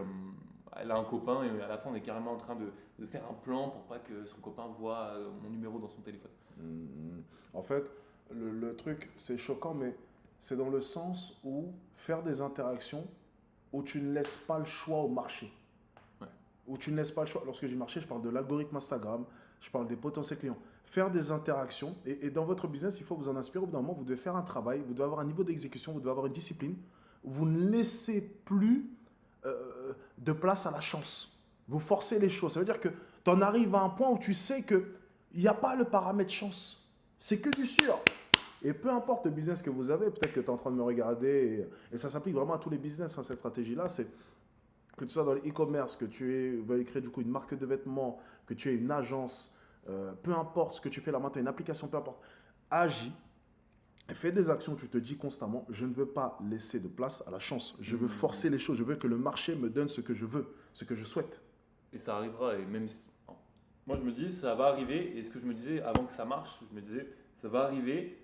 elle a un copain, et à la fin, on est carrément en train de faire un plan pour pas que son copain voit mon numéro dans son téléphone. En fait, le truc, c'est choquant, mais c'est dans le sens où faire des interactions où tu ne laisses pas le choix au marché. Ouais. Où tu ne laisses pas le choix. Lorsque je dis marché, je parle de l'algorithme Instagram, je parle des potentiels clients. Faire des interactions, et dans votre business, il faut vous en inspirer. Au bout d'un moment, vous devez faire un travail, vous devez avoir un niveau d'exécution, vous devez avoir une discipline. Vous ne laissez plus de place à la chance. Vous forcez les choses. Ça veut dire que tu en arrives à un point où tu sais qu'il n'y a pas le paramètre chance. C'est que du sûr. Et peu importe le business que vous avez, peut-être que tu es en train de me regarder, et ça s'applique vraiment à tous les business, hein, cette stratégie-là, c'est que tu sois dans l'e-commerce, que tu veuilles créer du coup une marque de vêtements, que tu aies une agence, peu importe ce que tu fais là maintenant, une application, peu importe, agis, fais des actions où tu te dis constamment, je ne veux pas laisser de place à la chance, je veux forcer les choses, je veux que le marché me donne ce que je veux, ce que je souhaite. Et ça arrivera, et même si... Moi, je me dis, ça va arriver, et ce que je me disais avant que ça marche, je me disais, ça va arriver,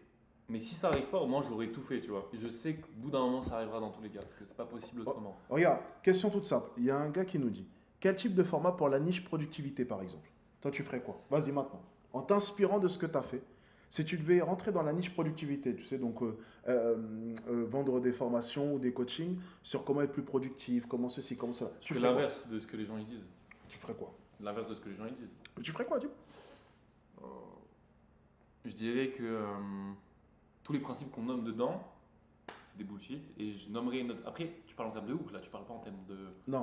mais si ça n'arrive pas, au moins j'aurais tout fait, tu vois. Et je sais qu'au bout d'un moment, ça arrivera dans tous les cas, parce que c'est pas possible autrement. Regarde, question toute simple. Il y a un gars qui nous dit, quel type de format pour la niche productivité, par exemple? Toi, tu ferais quoi? Vas-y maintenant. En t'inspirant de ce que tu as fait, si tu devais rentrer dans la niche productivité, tu sais, donc vendre des formations ou des coachings sur comment être plus productif, comment ceci, comment cela. Tu fais l'inverse de ce que les gens ils disent. Tu ferais quoi? L'inverse de ce que les gens ils disent. Tu ferais quoi, tu Je dirais que tous les principes qu'on nomme dedans, c'est des bullshit. Et je nommerais une autre. Après, tu parles en termes de hook, là, tu parles pas en termes de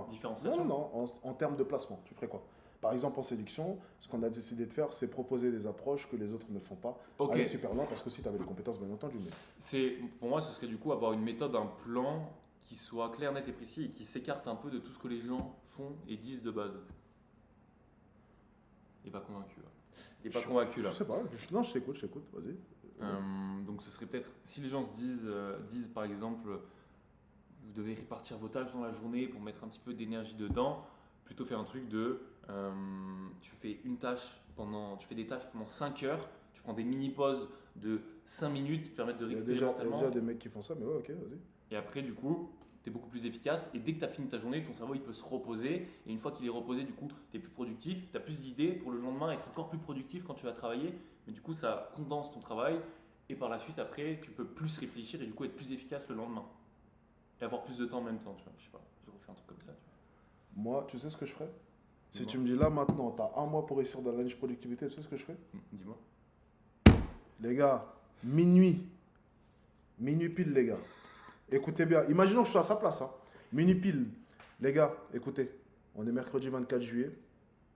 différenciation. Non, en termes de placement, tu ferais quoi? Par exemple, en séduction, ce qu'on a décidé de faire, c'est proposer des approches que les autres ne font pas. Ok. Aller super loin, parce que si tu avais des compétences, bien entendu. Mais... Pour moi, ce serait du coup avoir une méthode, un plan qui soit clair, net et précis et qui s'écarte un peu de tout ce que les gens font et disent de base. Il n'est pas convaincu là. Il n'est pas convaincu là. Je sais pas, non, je t'écoute, vas-y. Donc ce serait peut-être, si les gens se disent par exemple, vous devez répartir vos tâches dans la journée pour mettre un petit peu d'énergie dedans, plutôt faire un truc de, tu fais des tâches pendant 5 heures, tu prends des mini-pauses de 5 minutes qui te permettent de Il y a récupérer mentalement. déjà des mecs qui font ça, mais ouais, ok, vas-y. Et après, du coup, tu es beaucoup plus efficace. Et dès que tu as fini ta journée, ton cerveau il peut se reposer. Et une fois qu'il est reposé, du coup, tu es plus productif. Tu as plus d'idées pour le lendemain être encore plus productif quand tu vas travailler. Mais du coup, ça condense ton travail. Et par la suite, après, tu peux plus réfléchir et du coup être plus efficace le lendemain. Et avoir plus de temps en même temps. Tu vois. Je sais pas, je refais un truc comme ça. Tu vois. Moi, tu sais ce que je ferais? Si Dis-moi. tu me dis là maintenant, tu as un mois pour réussir dans la niche productivité, tu sais ce que je fais? Dis-moi. Les gars, minuit pile, les gars. Écoutez bien, imaginons que je suis à sa place. Hein. Minuit pile. Les gars, écoutez, on est mercredi 24 juillet.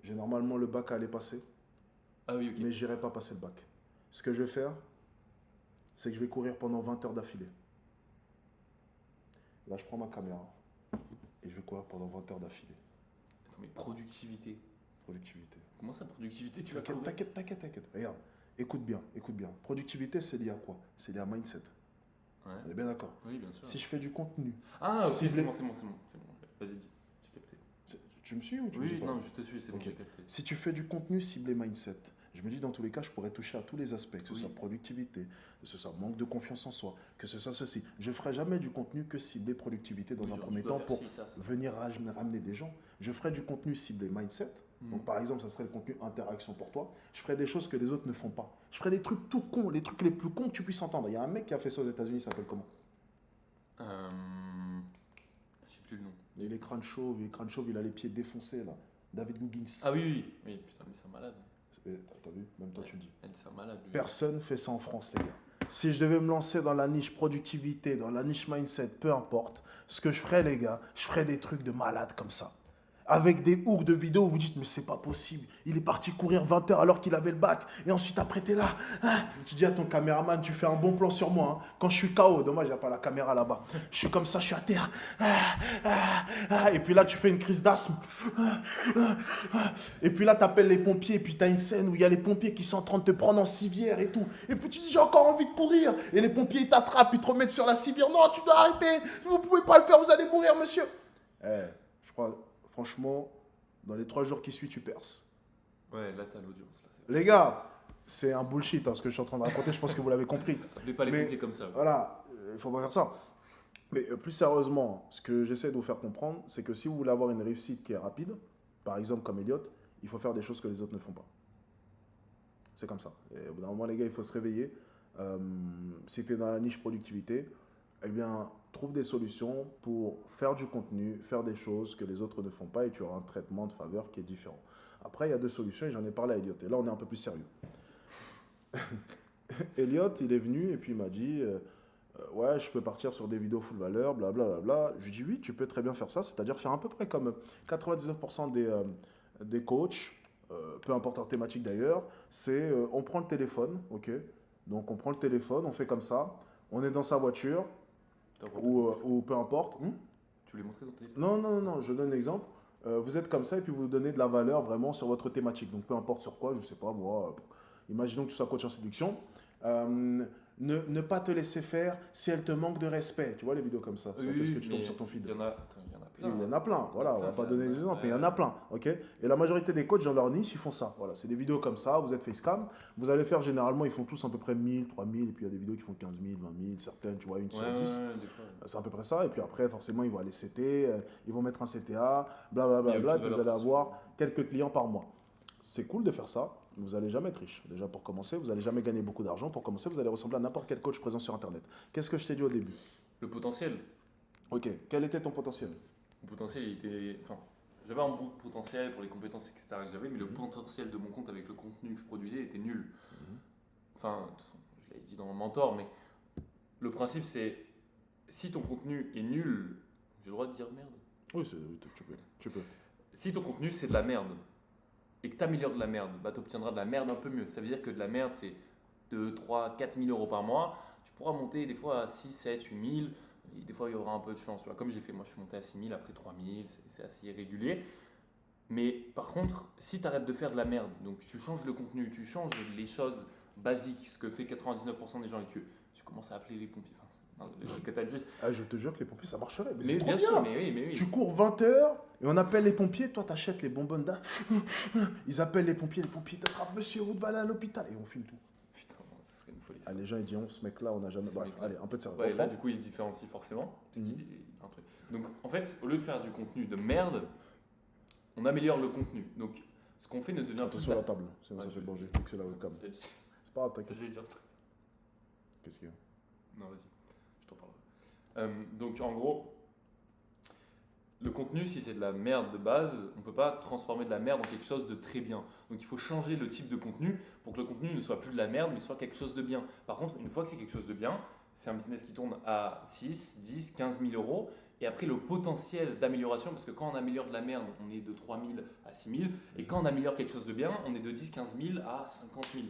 J'ai normalement le bac à aller passer, Ah oui, ok. mais j'irai pas passer le bac. Ce que je vais faire, c'est que je vais courir pendant 20 heures d'affilée. Là, je prends ma caméra et je vais courir pendant 20 heures d'affilée. Attends, mais productivité. Productivité. Comment ça, productivité? Tu vas T'inquiète, courir. t'inquiète. Regarde, écoute bien. Productivité, c'est lié à quoi? C'est lié à mindset. Ouais. On est bien d'accord. Oui, bien sûr. Si je fais du contenu, Ah, ok, ciblé- c'est bon. Vas-y, dis. J'ai capté. tu me suis ou tu me suis Oui, pas? non, je te suis, c'est bon, Ok. j'ai capté. Si tu fais du contenu ciblé mindset, je me dis dans tous les cas, je pourrais toucher à tous les aspects, que ce Oui. soit productivité, que ce soit manque de confiance en soi, que ce soit ceci. Je ferai jamais du contenu que ciblé productivité dans Oui, un genre, premier tu dois temps faire pour ci, ça. venir ramener des gens. Je ferai du contenu ciblé mindset. Donc par exemple, ça serait le contenu interaction pour toi. Je ferai des choses que les autres ne font pas. Je ferai des trucs tout cons, les trucs les plus cons que tu puisses entendre. Il y a un mec qui a fait ça aux États-Unis, il s'appelle comment? Je sais plus le nom. Il est crâne chauve, il a les pieds défoncés là. David Goggins. Ah oui, putain, mais c'est un malade. T'as vu? Même toi tu le dis. C'est un malade. Lui. Personne fait ça en France, les gars. Si je devais me lancer dans la niche productivité, dans la niche mindset, peu importe, ce que je ferais, les gars, je ferais des trucs de malade comme ça. Avec des hooks de vidéos où vous dites, mais c'est pas possible. Il est parti courir 20 heures alors qu'il avait le bac. Et ensuite, après, t'es là. Hein, tu dis à ton caméraman, tu fais un bon plan sur moi. Hein. Quand je suis KO, dommage, il n'y a pas la caméra là-bas. Je suis comme ça, je suis à terre. Et puis là, tu fais une crise d'asthme. Et puis là, tu appelles les pompiers. Et puis tu as une scène où il y a les pompiers qui sont en train de te prendre en civière et tout. Et puis tu dis, j'ai encore envie de courir. Et les pompiers, ils t'attrapent, ils te remettent sur la civière. Non, tu dois arrêter. Vous pouvez pas le faire, vous allez mourir, monsieur. Je crois, franchement, dans les 3 jours qui suivent, tu perces. Ouais, là, t'as l'audience. Là, Les gars, c'est un bullshit hein, ce que je suis en train de raconter. Je pense que vous l'avez compris. je voulais pas les Mais- pompiers comme ça. Voilà, il faut pas faire ça. Mais plus sérieusement, ce que j'essaie de vous faire comprendre, c'est que si vous voulez avoir une réussite qui est rapide, par exemple comme Elliot, il faut faire des choses que les autres ne font pas. C'est comme ça. Et au bout d'un moment, les gars, il faut se réveiller. Si tu es dans la niche productivité, eh bien, trouve des solutions pour faire du contenu, faire des choses que les autres ne font pas et tu auras un traitement de faveur qui est différent. Après, il y a 2 solutions et j'en ai parlé à Elliot. Et là, on est un peu plus sérieux. Elliot, il est venu et puis il m'a dit ouais, je peux partir sur des vidéos full valeur, blablabla. Je lui dis oui, tu peux très bien faire ça, c'est-à-dire faire à peu près comme 99% des coachs, peu importe leur thématique d'ailleurs, c'est on prend le téléphone, ok? Donc on prend le téléphone, on fait comme ça, on est dans sa voiture ou peu importe. Tu voulais montrer ton téléphone? Non, je donne un exemple. Vous êtes comme ça et puis vous donnez de la valeur vraiment sur votre thématique. Donc peu importe sur quoi, je sais pas moi, imaginons que tu sois coach en séduction. Ne pas te laisser faire si elle te manque de respect. Tu vois les vidéos comme ça. Qu'est-ce que tu tombes sur ton feed? Il y en a plein. Il y en a plein, voilà, on va pas donner des exemples, mais il y en a Ouais. plein, ok? Et la majorité des coachs dans leur niche, ils font ça, voilà, c'est des vidéos comme ça, vous êtes facecam, vous allez faire généralement, ils font tous à peu près 1000, 3000, et puis il y a des vidéos qui font 15 000, 20 000, certaines, tu vois, une sur 10, des fois. c'est à peu près ça, et puis après, forcément, ils vont aller CT, ils vont mettre un CTA, Il y a blablabla, aucune et puis vous valeur allez avoir quelques clients par mois. C'est cool de faire ça, mais vous n'allez jamais être riche. Déjà, pour commencer, vous n'allez jamais gagner beaucoup d'argent. Pour commencer, vous allez ressembler à n'importe quel coach présent sur Internet. Qu'est-ce que je t'ai dit au début? Le potentiel. Ok, quel était ton potentiel? Mon potentiel, il était. Enfin, j'avais un bon potentiel pour les compétences, etc. que j'avais, mais le potentiel de mon compte avec le contenu que je produisais était nul. Enfin, de toute façon, je l'avais dit dans mon mentor, mais le principe, c'est si ton contenu est nul, j'ai le droit de dire merde. Oui, tu peux. Si ton contenu, c'est de la merde, et que tu améliores de la merde, bah, tu obtiendras de la merde un peu mieux. Ça veut dire que de la merde, c'est 2, 3, 4 000 euros par mois. Tu pourras monter des fois à 6, 7, 8 000. Et des fois, il y aura un peu de chance. Tu vois. Comme j'ai fait, moi, je suis monté à 6000, après 3000, c'est assez irrégulier. Mais par contre, si tu arrêtes de faire de la merde, donc tu changes le contenu, tu changes les choses basiques, ce que fait 99% des gens, et que tu commences à appeler les pompiers, enfin, non, que tu as dit. Ah, je te jure que les pompiers, ça marcherait. Mais c'est Mais trop bien bien. sûr, mais oui. Tu cours 20 heures et on appelle les pompiers. Toi, t'achètes les bonbonnes d'A. Ils appellent les pompiers t'attrapent monsieur, vous devez aller à l'hôpital. Et on filme tout. Putain, ce serait une folie. Ça. Ah, les gens, ils diront, ce mec-là, on n'a jamais. Ce Bref, mec-là. allez, un peu de sérieux. Ouais, et là, du coup, il se différencie forcément. Parce qu'il est un truc. Donc, en fait, au lieu de faire du contenu de merde, on améliore le contenu. Donc, ce qu'on fait ne devient plus. Attention à la table, sinon Ouais, ça je- fait danger. C'est la webcam. C'est- C'est pas grave, t'inquiète. Je l'ai déjà. Qu'est-ce qu'il y a? Non, vas-y, je t'en parlerai. Donc, en gros, le contenu, si c'est de la merde de base, on ne peut pas transformer de la merde en quelque chose de très bien. Donc, il faut changer le type de contenu pour que le contenu ne soit plus de la merde, mais soit quelque chose de bien. Par contre, une fois que c'est quelque chose de bien, c'est un business qui tourne à 6, 10, 15 000 euros. Et après, le potentiel d'amélioration, parce que quand on améliore de la merde, on est de 3 000 à 6 000. Et quand on améliore quelque chose de bien, on est de 10, 15 000 à 50 000.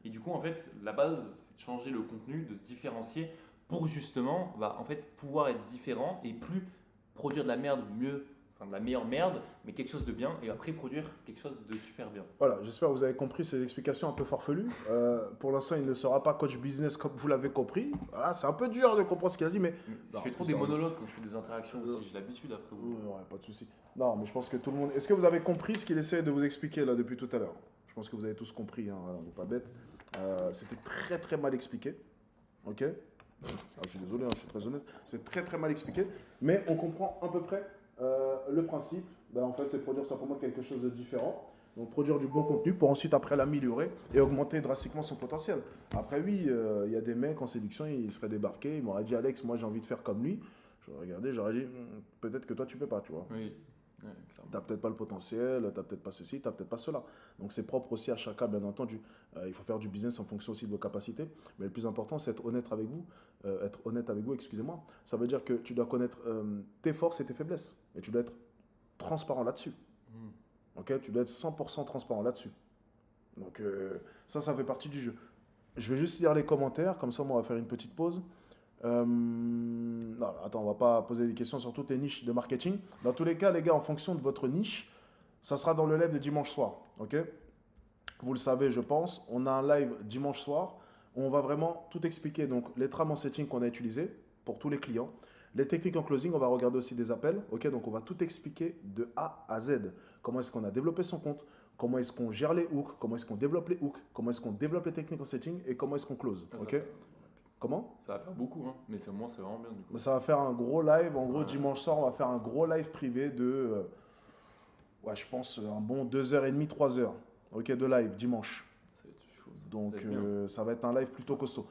Et du coup, en fait, la base, c'est de changer le contenu, de se différencier pour justement en fait, pouvoir être différent et plus produire de la merde mieux, enfin de la meilleure merde, mais quelque chose de bien, et après produire quelque chose de super bien. Voilà, j'espère que vous avez compris ces explications un peu farfelues. Pour l'instant, il ne sera pas coach business comme vous l'avez compris. Voilà, c'est un peu dur de comprendre ce qu'il a dit, mais. Je Non, fais trop ça des va. monologues quand je fais des interactions aussi, j'ai l'habitude après vous. Ouais, pas de souci. Non, mais je pense que tout le monde. Est-ce que vous avez compris ce qu'il essaie de vous expliquer là depuis tout à l'heure? Je pense que vous avez tous compris, hein, voilà, on n'est pas bête. C'était très très mal expliqué. Ok? Je suis désolé, hein, je suis très honnête. C'est très très mal expliqué. Mais on comprend à peu près le principe. En fait, c'est produire simplement quelque chose de différent. Donc produire du bon contenu pour ensuite après l'améliorer et augmenter drastiquement son potentiel. Après oui, il y a des mecs en séduction, ils seraient débarqués, ils m'auraient dit Alex, moi j'ai envie de faire comme lui. J'aurais regardé, j'aurais dit peut-être que toi tu peux pas, tu vois. Oui, ouais, clairement. T'as peut-être pas le potentiel, t'as peut-être pas ceci, t'as peut-être pas cela. Donc c'est propre aussi à chacun, bien entendu. Il faut faire du business en fonction aussi de vos capacités. Mais le plus important, c'est être honnête avec vous. Excusez-moi. Ça veut dire que tu dois connaître tes forces et tes faiblesses. Et tu dois être transparent là-dessus. Ok, tu dois être 100% transparent là-dessus. Donc ça fait partie du jeu. Je vais juste lire les commentaires, comme ça on va faire une petite pause. Non, attends, on va pas poser des questions sur toutes les niches de marketing. Dans tous les cas, les gars, en fonction de votre niche, ça sera dans le live de dimanche soir. Ok? Vous le savez, je pense. On a un live dimanche soir où on va vraiment tout expliquer. Donc, les trames en setting qu'on a utilisées pour tous les clients. Les techniques en closing, on va regarder aussi des appels. Ok, donc on va tout expliquer de A à Z. Comment est-ce qu'on a développé son compte? Comment est-ce qu'on gère les hooks? Comment est-ce qu'on développe les hooks? Comment est-ce qu'on développe les techniques en setting? Et comment est-ce qu'on close? Ça, Ok? Comment? ça va faire beaucoup, hein, mais au moins c'est vraiment bien du coup. Ça va faire un gros live. En gros, Ouais. dimanche soir, on va faire un gros live privé de, ouais, je pense, un bon 2h30, 3h. Ok, de live, dimanche. Ça va être chaud. Ça. Donc, Ça va être bien. ça va être un live plutôt costaud.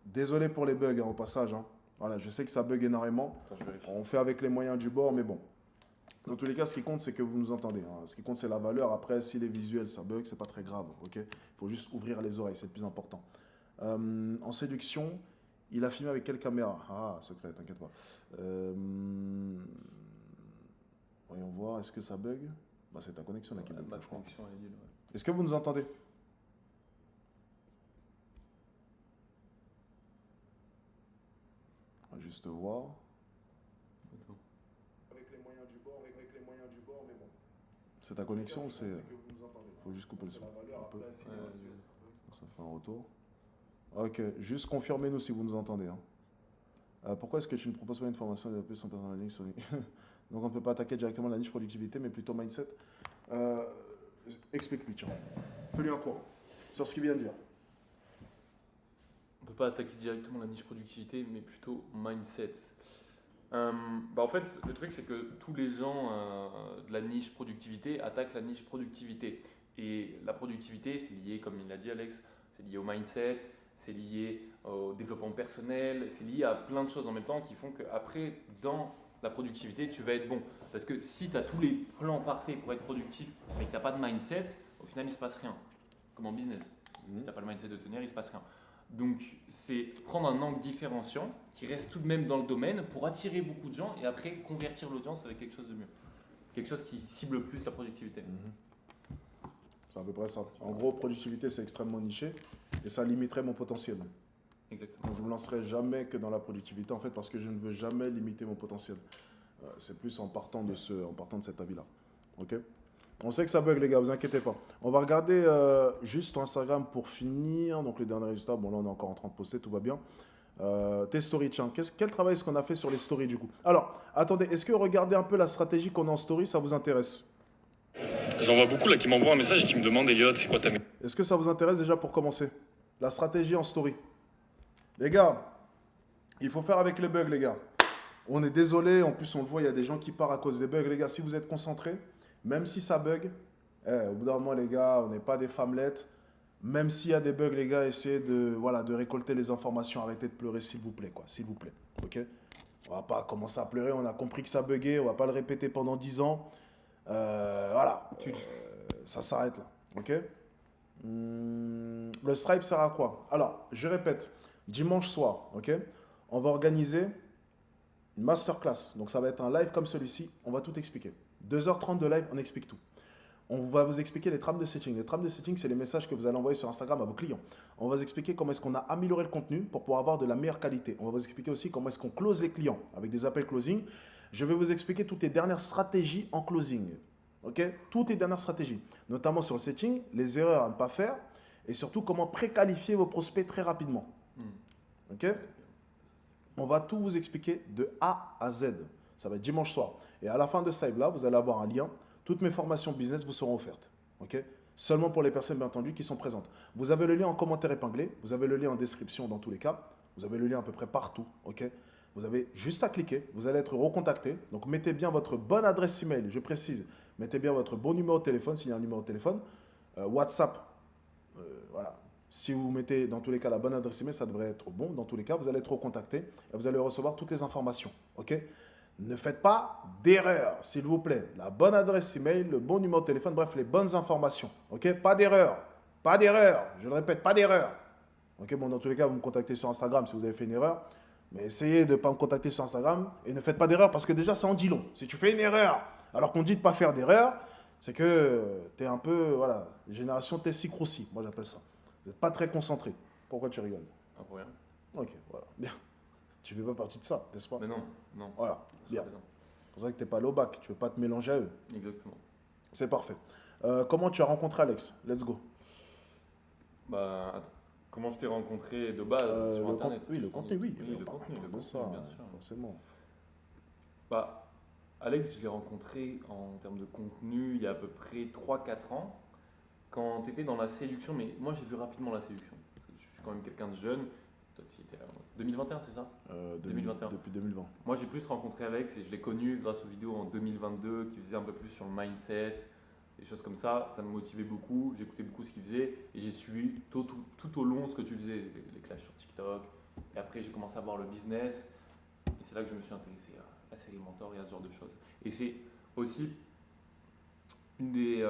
Désolé pour les bugs, hein, au passage. Hein. Voilà, je sais que ça bug énormément. Attends, je vérifie. On fait avec les moyens du bord, mais bon. Dans tous les cas, ce qui compte, c'est que vous nous entendez. Hein. Ce qui compte, c'est la valeur. Après, si les visuels, ça bug, c'est pas très grave. Ok, il faut juste ouvrir les oreilles, c'est le plus important. En séduction, il a filmé avec quelle caméra? Ah, secret, t'inquiète pas. Voyons voir, est-ce que ça bug? Bah, c'est ta connexion là qui bug. Ma je crois. connexion elle est nulle. Ouais. Est-ce que vous nous entendez? On va juste voir. Attends. Avec les moyens du bord, mais bon. C'est ta connexion ou c'est. Faut juste couper le son. Un peu. Ça fait un retour. Ok, juste confirmez-nous si vous nous entendez. Hein. Pourquoi est-ce que tu ne proposes pas une formation développée sans personne en ligne sur les... Donc on ne peut pas attaquer directement la niche productivité, mais plutôt mindset. Explique-lui, tiens. Fais-lui un cours sur ce qu'il vient de dire. On peut pas attaquer directement la niche productivité, mais plutôt mindset. En fait, le truc, c'est que tous les gens de la niche productivité attaquent la niche productivité. Et la productivité, c'est lié, comme il l'a dit Alex, c'est lié au mindset, c'est lié au développement personnel, c'est lié à plein de choses en même temps qui font qu'après, dans la productivité, tu vas être bon. Parce que si tu as tous les plans parfaits pour être productif, mais que tu n'as pas de mindset, au final, il ne se passe rien. Comme en business. Si tu n'as pas le mindset de tenir, il ne se passe rien. Donc, c'est prendre un angle différenciant qui reste tout de même dans le domaine pour attirer beaucoup de gens et après convertir l'audience avec quelque chose de mieux. Quelque chose qui cible plus la productivité. C'est à peu près ça. En gros, productivité, c'est extrêmement niché et ça limiterait mon potentiel. Exactement. Donc, je ne me lancerai jamais que dans la productivité, en fait, parce que je ne veux jamais limiter mon potentiel. C'est plus en partant de cet avis-là. Ok? On sait que ça bug, les gars, vous inquiétez pas. On va regarder juste ton Instagram pour finir. Donc, les derniers résultats, bon, là, on est encore en train de poster, tout va bien. Tes stories, tiens, quel travail est-ce qu'on a fait sur les stories, du coup? Alors, attendez, est-ce que regarder un peu la stratégie qu'on a en story, ça vous intéresse? J'en vois beaucoup là qui m'envoient un message et qui me demandent, Elliot, c'est quoi ta méthode? Est-ce que ça vous intéresse déjà pour commencer? La stratégie en story. Les gars, il faut faire avec les bugs, les gars. On est désolé, en plus on le voit, il y a des gens qui partent à cause des bugs. Les gars, si vous êtes concentrés, même si ça bug, au bout d'un moment, les gars, on n'est pas des femmelettes. Même s'il y a des bugs, les gars, essayez de récolter les informations. Arrêtez de pleurer, s'il vous plaît, quoi. S'il vous plaît, ok? On va pas commencer à pleurer, on a compris que ça buguait, on va pas le répéter pendant 10 ans. Voilà, ça s'arrête là, ok? Le Stripe sert à quoi? Alors, je répète, dimanche soir, ok? On va organiser une masterclass. Donc, ça va être un live comme celui-ci. On va tout expliquer. 2h30 de live, on explique tout. On va vous expliquer les trames de setting. Les trames de setting, c'est les messages que vous allez envoyer sur Instagram à vos clients. On va vous expliquer comment est-ce qu'on a amélioré le contenu pour pouvoir avoir de la meilleure qualité. On va vous expliquer aussi comment est-ce qu'on close les clients avec des appels closing. Je vais vous expliquer toutes les dernières stratégies en closing. Ok? Toutes les dernières stratégies, notamment sur le setting, les erreurs à ne pas faire et surtout comment préqualifier vos prospects très rapidement. Ok? On va tout vous expliquer de A à Z. Ça va être dimanche soir. Et à la fin de ce live-là, vous allez avoir un lien. Toutes mes formations business vous seront offertes. Ok? Seulement pour les personnes, bien entendu, qui sont présentes. Vous avez le lien en commentaire épinglé. Vous avez le lien en description dans tous les cas. Vous avez le lien à peu près partout. Ok? Vous avez juste à cliquer. Vous allez être recontacté. Donc, mettez bien votre bonne adresse email. Je précise. Mettez bien votre bon numéro de téléphone s'il y a un numéro de téléphone. WhatsApp. Voilà. Si vous mettez dans tous les cas la bonne adresse email, ça devrait être bon. Dans tous les cas, vous allez être recontacté et vous allez recevoir toutes les informations. Ok? Ne faites pas d'erreur, s'il vous plaît. La bonne adresse email, le bon numéro de téléphone, bref, les bonnes informations. Ok? Pas d'erreur. Pas d'erreur. Je le répète, pas d'erreur. Ok? Bon, dans tous les cas, vous me contactez sur Instagram si vous avez fait une erreur. Mais essayez de ne pas me contacter sur Instagram et ne faites pas d'erreur parce que déjà, ça en dit long. Si tu fais une erreur alors qu'on dit de ne pas faire d'erreur, c'est que tu es un peu, voilà, génération Tessie-Croussi, moi j'appelle ça. Vous n'êtes pas très concentré. Pourquoi tu rigoles? Ah, pour rien. Ok, voilà, bien. Tu ne fais pas partie de ça, n'est-ce pas? Mais non, non. Voilà, Bien sûr bien. que non. C'est pour ça que tu n'es pas allé au bac, tu ne veux pas te mélanger à eux. Exactement. C'est parfait. Comment tu as rencontré Alex? Let's go. Bah, attends. Comment je t'ai rencontré de base sur Internet? Oui, le contenu, oui. Oui, le contenu, de ça, bien sûr. forcément. Bah, Alex, je l'ai rencontré en termes de contenu il y a à peu près 3-4 ans, quand tu étais dans la séduction, mais moi j'ai vu rapidement la séduction. Parce que je suis quand même quelqu'un de jeune. Toi, tu étais là en 2021, c'est ça? 2021. Depuis 2020. Moi j'ai plus rencontré Alex et je l'ai connu grâce aux vidéos en 2022 qui faisaient un peu plus sur le mindset, des choses comme ça. Ça me motivait beaucoup, j'écoutais beaucoup ce qu'il faisait et j'ai suivi tout au long ce que tu faisais, les clashs sur TikTok. Et après j'ai commencé à voir le business et c'est là que je me suis intéressé à la série Mentor et à ce genre de choses. Et c'est aussi une des...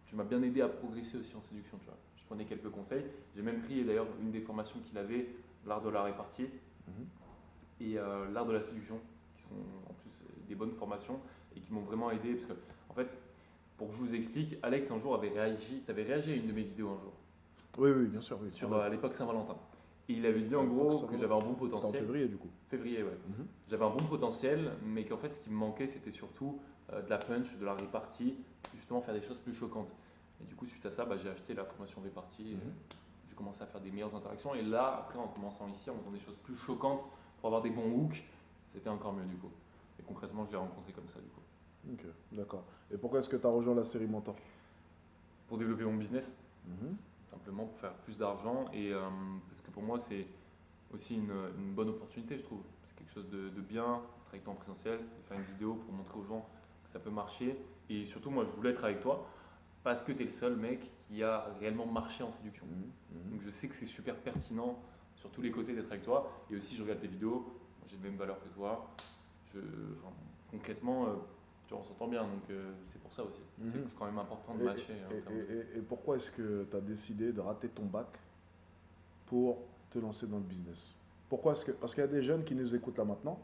tu m'as bien aidé à progresser aussi en séduction, tu vois. Je prenais quelques conseils. J'ai même pris d'ailleurs une des formations qu'il avait, l'art de la répartie et l'art de la séduction, qui sont en plus des bonnes formations et qui m'ont vraiment aidé. Parce que, en fait, pour que je vous explique, Alex un jour avait réagi, tu avais réagi à une de mes vidéos un jour, Oui, oui, bien sûr. Oui. sur à l'époque Saint-Valentin. Et il avait dit en gros que j'avais un bon C'était en potentiel. février, du coup. Février, ouais. J'avais un bon potentiel, mais qu'en fait, ce qui me manquait, c'était surtout de la punch, de la répartie, justement faire des choses plus choquantes. Et du coup, suite à ça, j'ai acheté la formation répartie. Et j'ai commencé à faire des meilleures interactions. Et là, après, en commençant ici, en faisant des choses plus choquantes pour avoir des bons hooks, c'était encore mieux du coup. Et concrètement, je l'ai rencontré comme ça du coup. Ok, d'accord. Et pourquoi est-ce que tu as rejoint la série Mentor? Pour développer mon business, simplement pour faire plus d'argent. Et parce que pour moi, c'est aussi une bonne opportunité, je trouve. C'est quelque chose de bien, d'être avec toi en présentiel, de faire une vidéo pour montrer aux gens que ça peut marcher. Et surtout, moi, je voulais être avec toi parce que tu es le seul mec qui a réellement marché en séduction. Donc je sais que c'est super pertinent sur tous les côtés d'être avec toi. Et aussi, je regarde tes vidéos, j'ai les mêmes valeurs que toi. Concrètement, on s'entend bien, donc c'est pour ça aussi. C'est quand même important de matcher. Et pourquoi est-ce que tu as décidé de rater ton bac pour te lancer dans le business? Pourquoi est-ce que... Parce qu'il y a des jeunes qui nous écoutent là maintenant.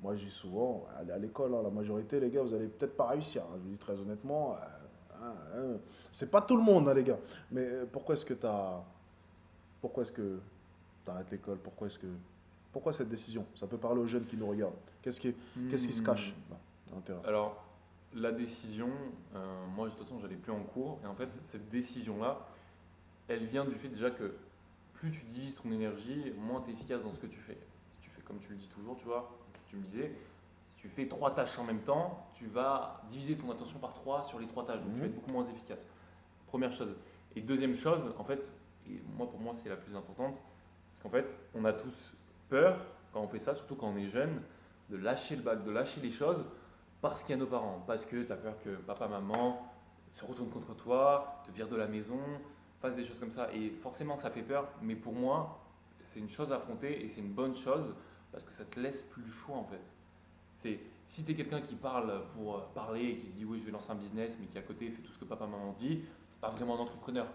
Moi, je dis souvent, allez à l'école, la majorité, les gars, vous allez peut-être pas réussir. Je vous dis très honnêtement, c'est pas tout le monde, les gars. Mais pourquoi est-ce que tu arrêtes l'école, pourquoi cette décision? Ça peut parler aux jeunes qui nous regardent. Qu'est-ce qui se cache là, à l'intérieur? Alors, la décision, moi de toute façon, j'allais plus en cours. Et en fait, cette décision-là, elle vient du fait déjà que plus tu divises ton énergie, moins tu es efficace dans ce que tu fais. Si tu fais comme tu le dis toujours, tu vois, tu me disais, si tu fais 3 tâches en même temps, tu vas diviser ton attention par 3 sur les 3 tâches. Donc, tu vas être beaucoup moins efficace. Première chose. Et deuxième chose, en fait, et pour moi, c'est la plus importante, c'est qu'en fait, on a tous peur, quand on fait ça, surtout quand on est jeune, de lâcher le bac, de lâcher les choses parce qu'il y a nos parents. Parce que tu as peur que papa, maman se retournent contre toi, te virent de la maison, fassent des choses comme ça. Et forcément, ça fait peur. Mais pour moi, c'est une chose à affronter et c'est une bonne chose parce que ça te laisse plus le choix en fait. Si tu es quelqu'un qui parle pour parler et qui se dit oui, je vais lancer un business, mais qui à côté fait tout ce que papa, maman dit, c'est pas vraiment un entrepreneur.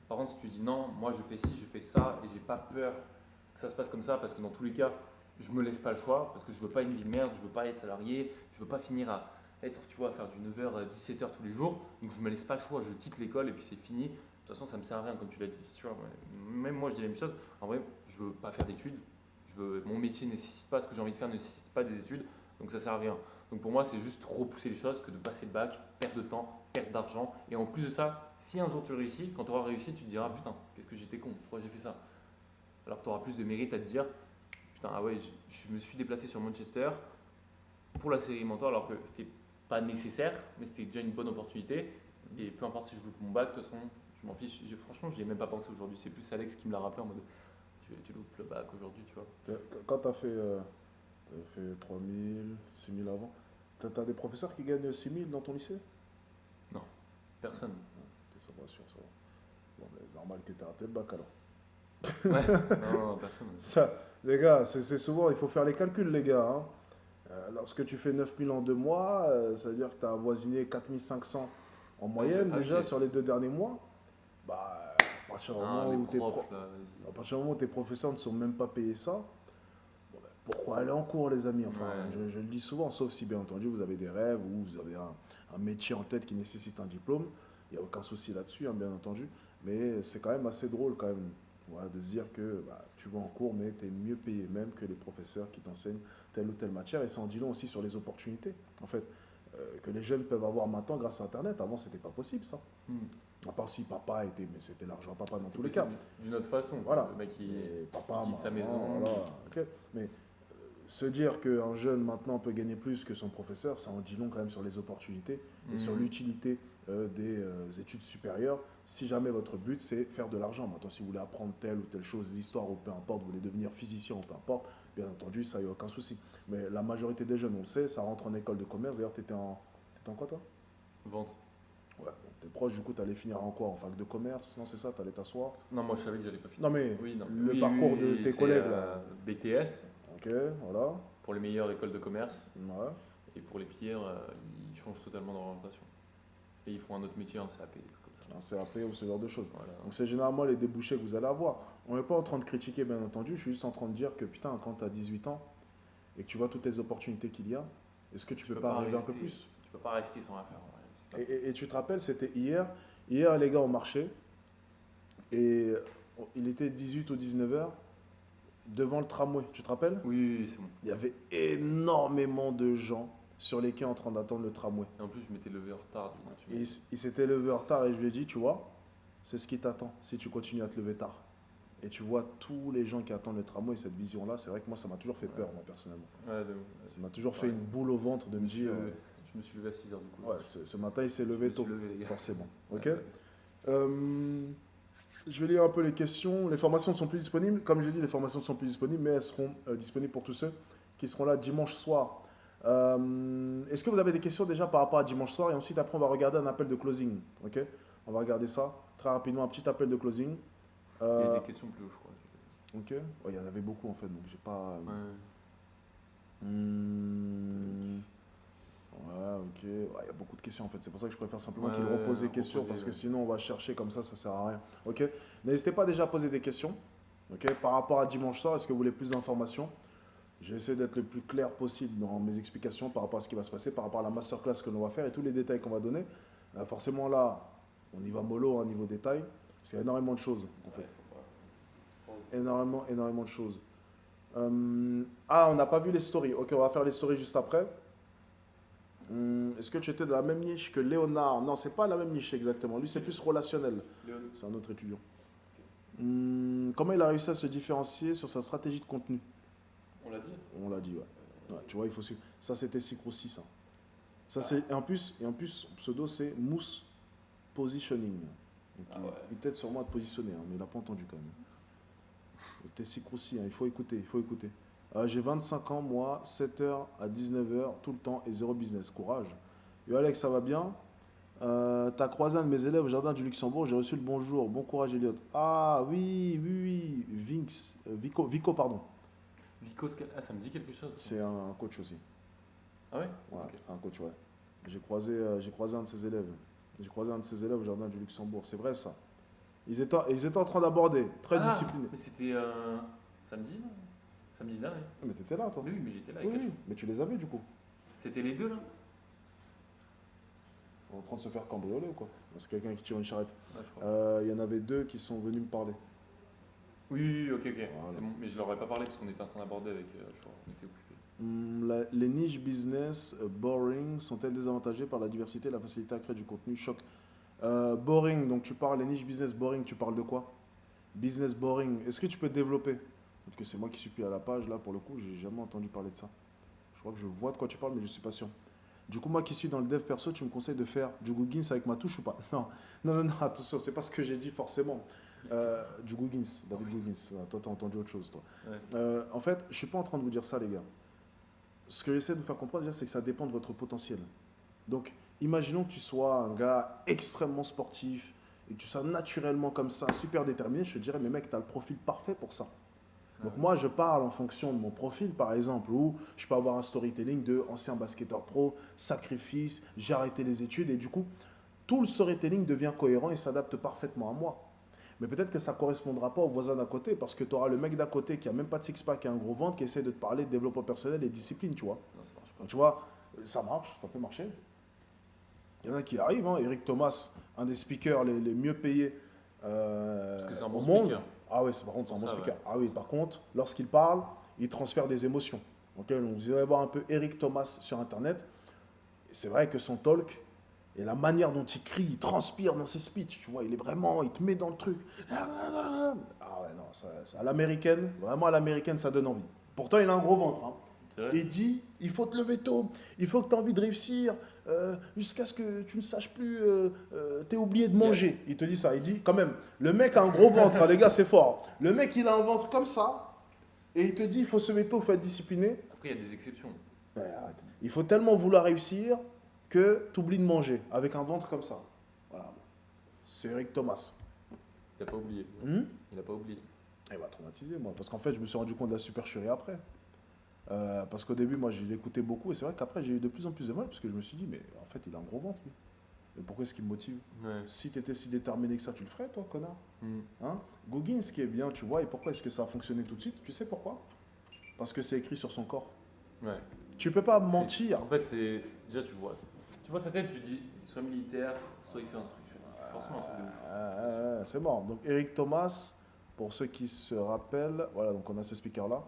Par contre, si tu dis non, moi je fais ci, je fais ça et j'ai pas peur que ça se passe comme ça parce que dans tous les cas, je me laisse pas le choix parce que je veux pas une vie de merde, je veux pas être salarié, je veux pas finir à être, tu vois, à faire du 9h à 17h tous les jours. Donc je me laisse pas le choix, je quitte l'école et puis c'est fini. De toute façon, ça me sert à rien comme tu l'as dit. Tu vois, même moi je dis la même chose. En vrai, je veux pas faire d'études. Mon métier ne nécessite pas, ce que j'ai envie de faire ne nécessite pas des études. Donc ça sert à rien. Donc pour moi, c'est juste repousser les choses que de passer le bac, perdre de temps, perdre d'argent. Et en plus de ça, si un jour tu réussis, quand tu auras réussi, tu te diras putain, qu'est-ce que j'étais con, pourquoi j'ai fait ça? Alors que tu auras plus de mérite à te dire putain, ah ouais, je me suis déplacé sur Manchester pour la série Mentor alors que c'était pas nécessaire, mais c'était déjà une bonne opportunité. Et peu importe si je loupe mon bac, de toute façon, je m'en fiche. Franchement, je n'y ai même pas pensé aujourd'hui. C'est plus Alex qui me l'a rappelé en mode tu loupes le bac aujourd'hui, tu vois. Quand tu as fait 3000, 6000 avant, tu as des professeurs qui gagnent 6000 dans ton lycée? Non, personne. Ça me rassure, ça va. Bon, mais normal que tu aies raté le bac alors. Ouais, non, personne. Ça, les gars, c'est souvent, il faut faire les calculs, les gars. Hein. Lorsque tu fais 9000 en 2 mois, ça veut dire que tu as avoisiné 4500 en moyenne déjà sur les 2 derniers mois. Bah, à partir du moment où à partir du moment où tes professeurs ne sont même pas payés ça, bon, ben, pourquoi aller en cours, les amis? Enfin, je le dis souvent, sauf si bien entendu vous avez des rêves ou vous avez un métier en tête qui nécessite un diplôme. Il n'y a aucun souci là-dessus, hein, bien entendu. Mais c'est quand même assez drôle quand même. Voilà, de se dire que tu vas en cours, mais tu es mieux payé même que les professeurs qui t'enseignent telle ou telle matière. Et ça en dit long aussi sur les opportunités, en fait, que les jeunes peuvent avoir maintenant grâce à Internet. Avant, c'était pas possible, ça. À part si papa était, mais c'était l'argent papa dans tous les cas. D'une autre façon, voilà. Le mec papa, quitte sa maison. Voilà. Okay. Mais se dire qu'un jeune maintenant peut gagner plus que son professeur, ça en dit long quand même sur les opportunités et sur l'utilité des études supérieures. Si jamais votre but c'est faire de l'argent, maintenant si vous voulez apprendre telle ou telle chose, l'histoire ou peu importe, vous voulez devenir physicien ou peu importe, bien entendu ça, il n'y a aucun souci. Mais la majorité des jeunes, on le sait, ça rentre en école de commerce. D'ailleurs, tu étais en quoi toi? Vente. Ouais, bon, t'es proche, du coup, t'allais finir en quoi? En fac de commerce? Non, c'est ça, t'allais t'asseoir? Non, moi je savais que j'allais pas finir. Non, mais oui, le parcours de tes collègues là. BTS. Ok, voilà. Pour les meilleures écoles de commerce. Ouais. Et pour les pires, ils changent totalement d'orientation. Et ils font un autre métier, un CAP, des trucs comme ça. Un CAP ou ce genre de choses. Voilà. Donc c'est généralement les débouchés que vous allez avoir. On n'est pas en train de critiquer, bien entendu, je suis juste en train de dire que putain, quand tu as 18 ans et que tu vois toutes les opportunités qu'il y a, est-ce que tu peux pas arriver un peu plus? Tu peux pas rester sans rien faire. Et tu te rappelles, c'était hier. Hier, les gars ont marché et il était 18 ou 19h devant le tramway. Tu te rappelles? Oui, c'est bon. Il y avait énormément de gens sur les quais en train d'attendre le tramway. Et en plus, je m'étais levé en retard. Et il s'était levé en retard et je lui ai dit, tu vois, c'est ce qui t'attend si tu continues à te lever tard. Et tu vois tous les gens qui attendent le tramway, cette vision-là, c'est vrai que moi, ça m'a toujours fait peur, moi, personnellement. Ouais, ça m'a toujours fait une boule au ventre de me dire... Je me suis levé à 6h du coup. Ouais, ce matin, il s'est levé tôt, forcément. Ok. Je vais lire un peu les questions. Les formations ne sont plus disponibles. Comme j'ai dit, les formations ne sont plus disponibles, mais elles seront disponibles pour tous ceux qui seront là dimanche soir. Est-ce que vous avez des questions déjà par rapport à dimanche soir? Et ensuite, après, on va regarder un appel de closing. Ok. On va regarder ça très rapidement, un petit appel de closing. Il y a des questions plus haut, je crois. Ok. Oh, il y en avait beaucoup en fait, donc j'ai pas. Ouais, ok. Il y a beaucoup de questions en fait. C'est pour ça que je préfère simplement qu'il repose des questions parce que sinon on va chercher comme ça sert à rien. Ok. N'hésitez pas déjà à poser des questions. Ok. Par rapport à dimanche soir, est-ce que vous voulez plus d'informations? J'ai essayé d'être le plus clair possible dans mes explications par rapport à ce qui va se passer, par rapport à la masterclass que l'on va faire et tous les détails qu'on va donner. Forcément là, on y va mollo au niveau détail, parce qu'il y a énormément de choses en fait. énormément de choses. On n'a pas vu les stories. Ok, on va faire les stories juste après. Est-ce que tu étais de la même niche que Léonard? Non, c'est pas la même niche exactement. Lui, c'est plus relationnel. C'est un autre étudiant. Comment il a réussi à se différencier sur sa stratégie de contenu? On l'a dit. On l'a dit, ouais. Tu vois, il faut suivre. Ça, c'était Sycro 6. Ça, c'est... Et en plus, son pseudo, c'est Mousse Positioning. Donc, il t'aide sûrement à te positionner, mais il n'a pas entendu quand même. T'es Sycro 6, il faut écouter, j'ai 25 ans, moi, 7h à 19h, tout le temps, et zéro business. Courage. Yo Alex, ça va bien? T'as croisé un de mes élèves au jardin du Luxembourg, j'ai reçu le bonjour. Bon courage, Elliot. Ah oui. Vico, pardon. Vico, ça me dit quelque chose. C'est un coach aussi. Ah ouais? Ouais, Ok. un coach, ouais. J'ai croisé un de ses élèves. Au jardin du Luxembourg. C'est vrai, ça. Ils étaient en train d'aborder, très disciplinés. Mais c'était samedi, non? Samedi dernier. Mais t'étais là, toi. Oui, mais j'étais là avec Oui, Kachou. mais tu les avais, du coup. C'était les deux, là? En train de se faire cambrioler ou quoi? C'est quelqu'un qui tire une charrette. Ouais, je crois. Il y en avait 2 qui sont venus me parler. Oui, ok. Voilà. C'est bon. Mais je leur ai pas parlé parce qu'on était en train d'aborder avec. On était occupés. Les niches business boring sont-elles désavantagées par la diversité et la facilité à créer du contenu? Choc. Boring, donc tu parles, les niches business boring, tu parles de quoi? Business boring, est-ce que tu peux développer? Parce que c'est moi qui suis plus à la page, là, pour le coup, j'ai jamais entendu parler de ça. Je crois que je vois de quoi tu parles, mais je suis pas sûr. Du coup, moi qui suis dans le dev perso, tu me conseilles de faire du Googins avec ma touche ou pas? Non, attention, c'est pas ce que j'ai dit forcément. Du Googins, David Googins. Toi, tu as entendu autre chose, toi. Ouais. En fait, je suis pas en train de vous dire ça, les gars. Ce que j'essaie de vous faire comprendre, déjà, c'est que ça dépend de votre potentiel. Donc, imaginons que tu sois un gars extrêmement sportif et que tu sois naturellement comme ça, super déterminé. Je te dirais, mais mec, tu as le profil parfait pour ça. Donc moi, je parle en fonction de mon profil, par exemple, où je peux avoir un storytelling de ancien basketteur pro, sacrifice, j'ai arrêté les études, et du coup, tout le storytelling devient cohérent et s'adapte parfaitement à moi. Mais peut-être que ça ne correspondra pas au voisin d'à côté, parce que tu auras le mec d'à côté qui a même pas de six-pack et un gros ventre, qui essaie de te parler de développement personnel et de discipline, tu vois. Non, ça marche pas. Donc, tu vois, ça marche, ça peut marcher. Il y en a qui arrivent, hein. Eric Thomas, un des speakers les mieux payés Parce que c'est un bon au monde. speaker. Ah oui, par contre, c'est un bon Ça, speaker. ouais. Ah oui, par contre, lorsqu'il parle, il transfère des émotions. Donc, vous irez voir un peu Eric Thomas sur Internet. C'est vrai que son talk et la manière dont il crie, il transpire dans ses speeches, tu vois, il te met dans le truc. Ah ouais, non, ça, à l'américaine, vraiment à l'américaine, ça donne envie. Pourtant, il a un gros ventre, hein. Il dit, il faut te lever tôt, il faut que tu aies envie de réussir, jusqu'à ce que tu ne saches plus, t'es oublié de manger. Il te dit ça, il dit, quand même, le mec a un gros ventre, hein, les gars, c'est fort. Le mec, il a un ventre comme ça, et il te dit, il faut se lever tôt, il faut être discipliné. Après, il y a des exceptions. Ouais, arrête. Il faut tellement vouloir réussir que tu oublies de manger, avec un ventre comme ça. Voilà. C'est Eric Thomas. Il n'a pas oublié. Hmm? Il n'a pas oublié. Il m'a traumatisé, moi, parce qu'en fait, je me suis rendu compte de la supercherie après. Parce qu'au début, moi, je l'écoutais beaucoup, et c'est vrai qu'après, j'ai eu de plus en plus de mal, parce que je me suis dit, mais en fait, il a un gros ventre, lui. Mais pourquoi est-ce qu'il me motive? Ouais. Si tu étais si déterminé que ça, tu le ferais, toi, connard. Hmm. Hein? Goggins, ce qui est bien, tu vois, et pourquoi est-ce que ça a fonctionné tout de suite? Tu sais pourquoi? Parce que c'est écrit sur son corps. Ouais. Tu peux pas mentir. En fait, c'est. Déjà, tu vois sa tête, tu dis, soit militaire, soit il fait un truc. Forcément, un truc de ouf. C'est mort. Donc, Eric Thomas, pour ceux qui se rappellent, voilà, donc on a ce speaker-là.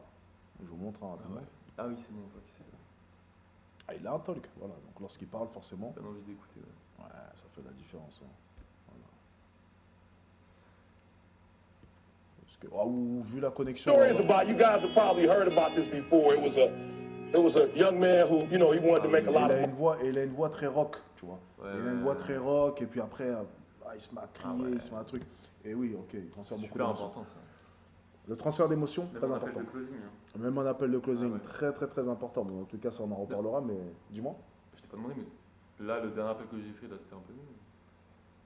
Je vous montre un Ah, rapidement. ouais. Ah oui, c'est bon, je vois qui c'est. Ah, il a un talk, voilà. Donc, lorsqu'il parle, forcément, J'ai pas envie d'écouter. Ouais. ouais, ça fait la différence. Hein. Voilà. Parce que, vu la connexion. Stories about, you guys have probably heard about this before. It was a young man who, he wanted to make a lot of Il a une voix très rock, tu vois. Ouais, il a une voix très rock, et puis après, il se met à crier, ouais. il se met à un truc. Et oui, ok, il transfère beaucoup Super d'émotions. important ça. Le transfert d'émotions, Même très on appelle important. le closing. Hein. Même un appel de closing, Ah ouais. très très très important. Bon, en tout cas, ça on en reparlera, mais dis-moi. Je t'ai pas demandé, mais là, le dernier appel que j'ai fait, là, c'était un peu mieux.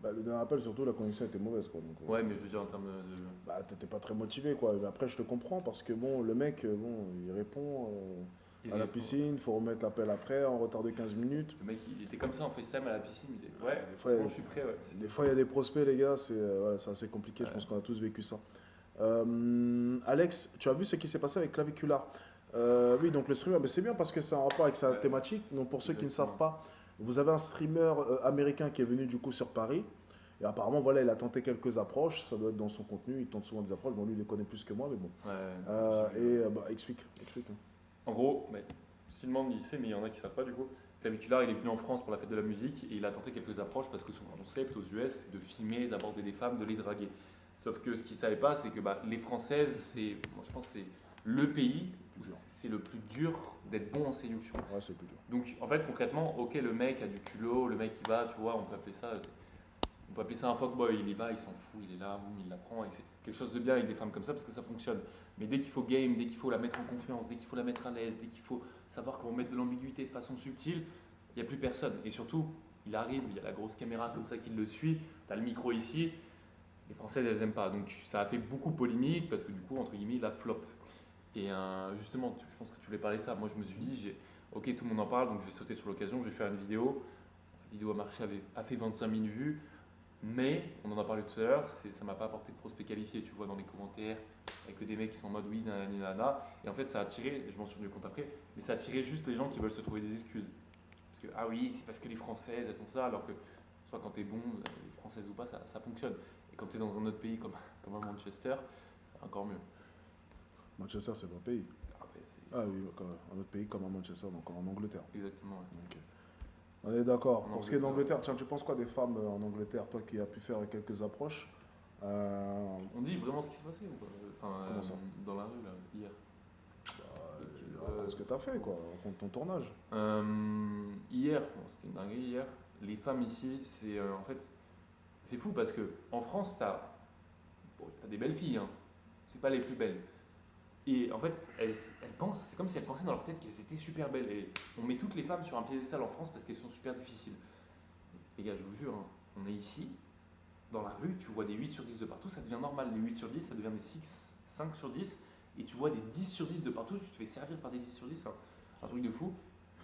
Bah, le dernier appel, surtout, la connexion était mauvaise, quoi. Donc, Ouais, mais je veux dire en termes de. bah, t'étais pas très motivé, quoi. Mais après, je te comprends, parce que bon, le mec, il répond Il à la répond. piscine, il faut remettre l'appel après, en retard de 15 minutes. Le mec, il était comme ça en FaceTime à la piscine. Il disait, ouais, des fois, c'est bon, je suis prêt. Ouais. Des fois, il y a des prospects, les gars, c'est assez compliqué. Ouais. Je pense qu'on a tous vécu ça. Alex, tu as vu ce qui s'est passé avec Clavicula? Oui, donc le streamer, mais c'est bien parce que c'est en rapport avec sa thématique. Donc pour ceux qui ne savent pas, vous avez un streamer américain qui est venu du coup sur Paris Et apparemment, voilà, il a tenté quelques approches. Ça doit être dans son contenu. Il tente souvent des approches. Bon, lui, il les connaît plus que moi, mais bon. Explique. Hein. En gros, si le monde il sait, mais il y en a qui ne savent pas du coup. Claviculaire, il est venu en France pour la fête de la musique et il a tenté quelques approches parce que son concept aux US, c'est de filmer, d'aborder des femmes, de les draguer. Sauf que ce qu'il ne savait pas, c'est que les Françaises, moi je pense que c'est le pays où c'est le plus dur d'être bon en séduction. Ouais, c'est le plus dur. Donc en fait, concrètement, ok, le mec a du culot, le mec il va, tu vois, on peut appeler ça un fuckboy, il y va, il s'en fout, il est là, boum, il la prend, et c'est quelque chose de bien avec des femmes comme ça parce que ça fonctionne. Mais dès qu'il faut game, dès qu'il faut la mettre en confiance, dès qu'il faut la mettre à l'aise, dès qu'il faut savoir comment mettre de l'ambiguïté de façon subtile, il n'y a plus personne. Et surtout, il arrive, il y a la grosse caméra comme ça qui le suit, tu as le micro ici, les Françaises elles n'aiment pas. Donc ça a fait beaucoup polémique parce que du coup, entre guillemets, il a flop. Et justement, je pense que tu voulais parler de ça. Moi je me suis dit, ok, tout le monde en parle, donc je vais sauter sur l'occasion, je vais faire une vidéo. La vidéo a marché, a fait 25 000 vues. Mais, on en a parlé tout à l'heure, ça m'a pas apporté de prospects qualifiés, tu vois, dans les commentaires, avec que des mecs qui sont en mode oui, nanana. Et en fait, ça a attiré, je m'en suis rendu compte après, mais ça a attiré juste les gens qui veulent se trouver des excuses. Parce que, ah oui, c'est parce que les Françaises, elles sont ça, alors que, soit quand t'es bon, les Françaises ou pas, ça fonctionne. Et quand t'es dans un autre pays comme à Manchester, c'est encore mieux. Manchester, c'est mon pays. Ah oui, un autre pays comme à Manchester, donc en Angleterre. Exactement. Ouais. Okay. On est d'accord. Pour ce qui est d'Angleterre, tiens, tu penses quoi des femmes en Angleterre, toi qui as pu faire quelques approches On dit vraiment ce qui s'est passé ou pas Comment ça dans la rue, là, hier. Raconte ce que tu as fait, quoi. Raconte ton tournage. Hier, c'était une dinguerie hier. Les femmes ici, c'est en fait, c'est fou parce que en France, t'as des belles filles, hein. C'est pas les plus belles. Et en fait, elles pensent, c'est comme si elles pensaient dans leur tête qu'elles étaient super belles. Et on met toutes les femmes sur un piédestal en France parce qu'elles sont super difficiles. Les gars, je vous jure, hein, on est ici, dans la rue, tu vois des 8 sur 10 de partout, ça devient normal. Les 8 sur 10, ça devient des 5 sur 10. Et tu vois des 10 sur 10 de partout, tu te fais servir par des 10 sur 10. Hein. Un truc de fou.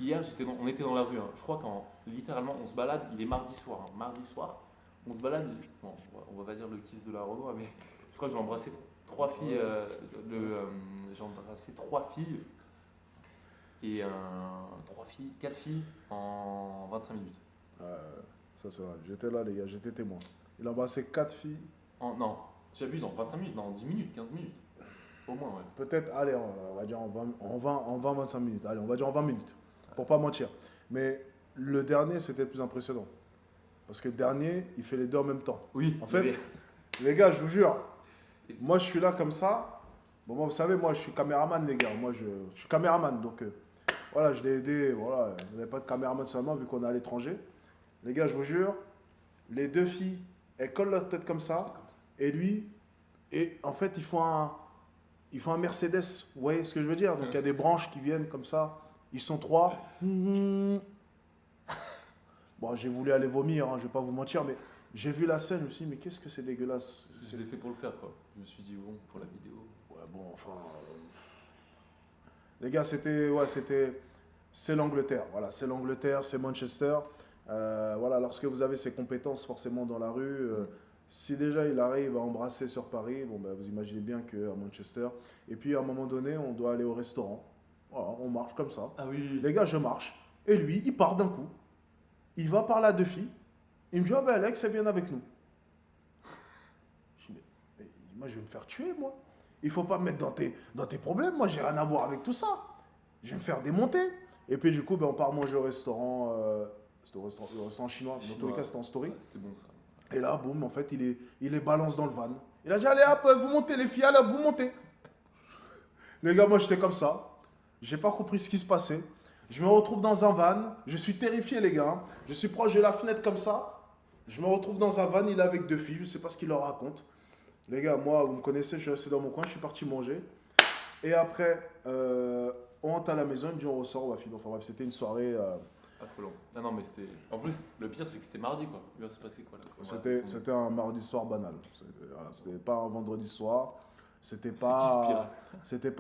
Hier, on était dans la rue. Hein. Je crois littéralement, on se balade, il est mardi soir. Hein. Mardi soir, on se balade. Bon, on va pas dire le kiss de la Renoir, mais je crois que j'ai embrassé 3 filles. J'ai embrassé 3 filles. Et 4 filles en 25 minutes. Ça c'est vrai, j'étais là les gars, j'étais témoin. Il a embrassé 4 filles. Non, j'abuse, en 25 minutes, non, en 10 minutes, 15 minutes. Au moins, ouais. Peut-être, allez, on va dire en 20-25 minutes. Allez, on va dire en 20 minutes, pour pas mentir. Mais le dernier, c'était le plus impressionnant. Parce que le dernier, il fait les deux en même temps. Oui, en fait, les gars, je vous jure, moi je suis là comme ça. Bon, moi, vous savez, moi je suis caméraman, les gars. Moi je suis caméraman, donc voilà, je l'ai aidé. Voilà, il n'y avait pas de caméraman seulement, vu qu'on est à l'étranger. Les gars, je vous jure, les 2 filles, elles collent leur tête comme ça. Et lui, et en fait, ils font un Mercedes. Vous voyez ce que je veux dire? Donc il y a des branches qui viennent comme ça. Ils sont 3. Bon, j'ai voulu aller vomir, hein, je vais pas vous mentir, mais j'ai vu la scène, je me suis dit, mais qu'est-ce que c'est dégueulasse. Je l'ai fait pour le faire, quoi. Je me suis dit, bon, pour la vidéo. Ouais, bon, enfin. Les gars, c'est l'Angleterre. Voilà, c'est l'Angleterre, c'est Manchester. Voilà, lorsque vous avez ces compétences forcément dans la rue, si déjà il arrive à embrasser sur Paris, bon, vous imaginez bien qu'à Manchester. Et puis à un moment donné, on doit aller au restaurant. Voilà, on marche comme ça. Ah oui. Les gars, je marche. Et lui, il part d'un coup. Il va parler à 2 filles. Il me dit, Alex, elles viennent avec nous. Je dis, mais moi, je vais me faire tuer, moi. Il faut pas me mettre dans tes problèmes. Moi, j'ai rien à voir avec tout ça. Je vais me faire démonter. Et puis, du coup, on part manger au restaurant. C'était au restaurant chinois. Dans tous les cas, c'était en story. Ouais, c'était bon, ça. Et là, boum, en fait, il les balance dans le van. Il a dit, allez, hop, vous montez, les filles, allez, vous montez. Les gars, moi, j'étais comme ça. J'ai pas compris ce qui se passait. Je me retrouve dans un van. Je suis terrifié, les gars. Je suis proche de la fenêtre comme ça. Je me retrouve dans un van. Il est avec 2 filles. Je sais pas ce qu'il leur raconte. Les gars, moi, vous me connaissez. Je suis resté dans mon coin. Je suis parti manger. Et après, on rentre à la maison. Il me dit, on ressort, on va filer. Enfin bref, c'était une soirée. Affolant. Non, mais c'était. En plus, le pire, c'est que c'était mardi, quoi. Il va se passer quoi là? C'était un mardi soir banal. C'était pas un vendredi soir. C'était pas